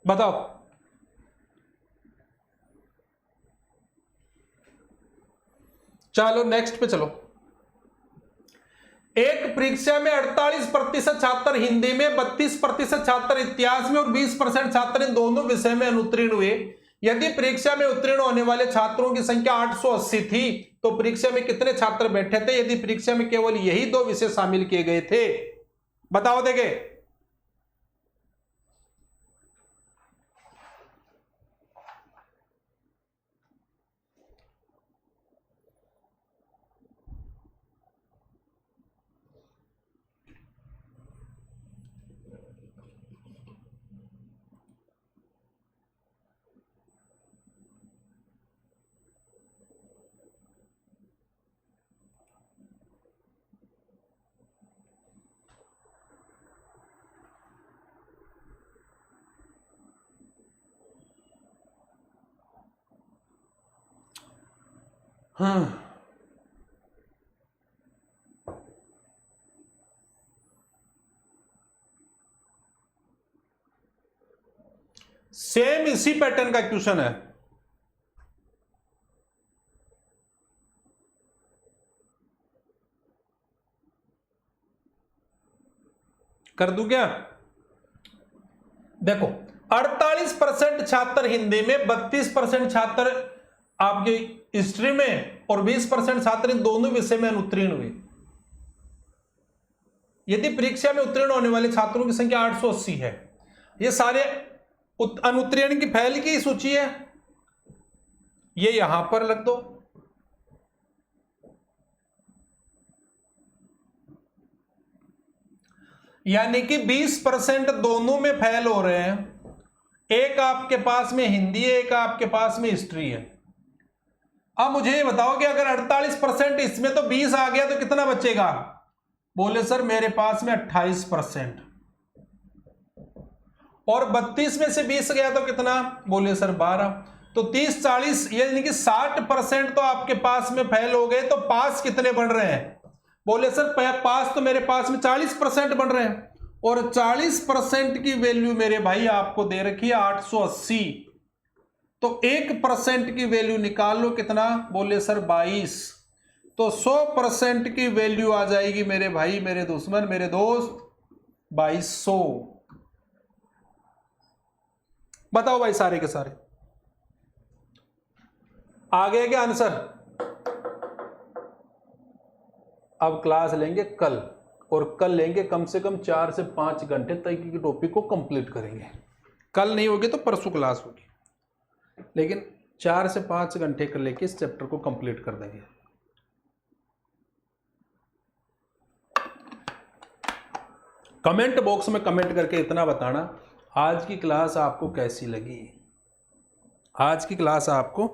बताओ, चलो नेक्स्ट पे चलो। एक परीक्षा में 48% छात्र हिंदी में, 32% छात्र इतिहास में और 20% छात्र इन दोनों विषय में अनुत्तीर्ण हुए। यदि परीक्षा में उत्तीर्ण होने वाले छात्रों की संख्या 880 थी तो परीक्षा में कितने छात्र बैठे थे यदि परीक्षा में केवल यही 2 विषय शामिल किए गए थे, बताओ देंगे। हाँ, सेम इसी पैटर्न का क्वेश्चन है। कर दूं क्या, देखो 48% छात्र हिंदी में, 32% छात्र आपके हिस्ट्री में और 20% छात्र इन दोनों विषय में अनुत्तीर्ण हुए। यदि परीक्षा में उत्तीर्ण होने वाले छात्रों की संख्या 880 है, ये सारे अनुत्तीर्ण की फैल की सूची है, ये यहां पर रख दो। यानी कि 20% दोनों में फेल हो रहे हैं। एक आपके पास में हिंदी है, एक आपके पास में हिस्ट्री है। अब मुझे ये बताओ कि अगर 48% इसमें तो 20 आ गया तो कितना बचेगा? बोले सर मेरे पास में 28%। और 32 में से 20 गया तो कितना? बोले सर 12। तो 30-40 यानी कि 60% तो आपके पास में फेल हो गए। तो पास कितने बन रहे हैं? बोले सर पास तो मेरे पास में 40% बन रहे हैं। और 40% की वैल्यू मेरे भाई आपको दे रखी है 880। तो 1% की वैल्यू निकाल लो, कितना? बोले सर 22। तो 100% की वैल्यू आ जाएगी मेरे भाई, मेरे दुश्मन, मेरे दोस्त, 2200। बताओ भाई सारे के सारे आ गए क्या आंसर? अब क्लास लेंगे कल, और कल लेंगे कम से कम 4 से 5 घंटे तक की टॉपिक को कंप्लीट करेंगे। कल नहीं होगी तो परसों क्लास होगी, लेकिन 4 से 5 घंटे कर लेके इस चैप्टर को कंप्लीट कर देंगे। कमेंट बॉक्स में कमेंट करके इतना बताना आज की क्लास आपको कैसी लगी। आज की क्लास आपको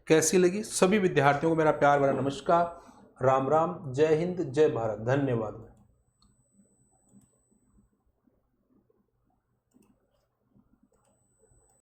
कैसी लगी? सभी विद्यार्थियों को मेरा प्यार भरा नमस्कार, राम राम, जय हिंद, जय भारत, धन्यवाद।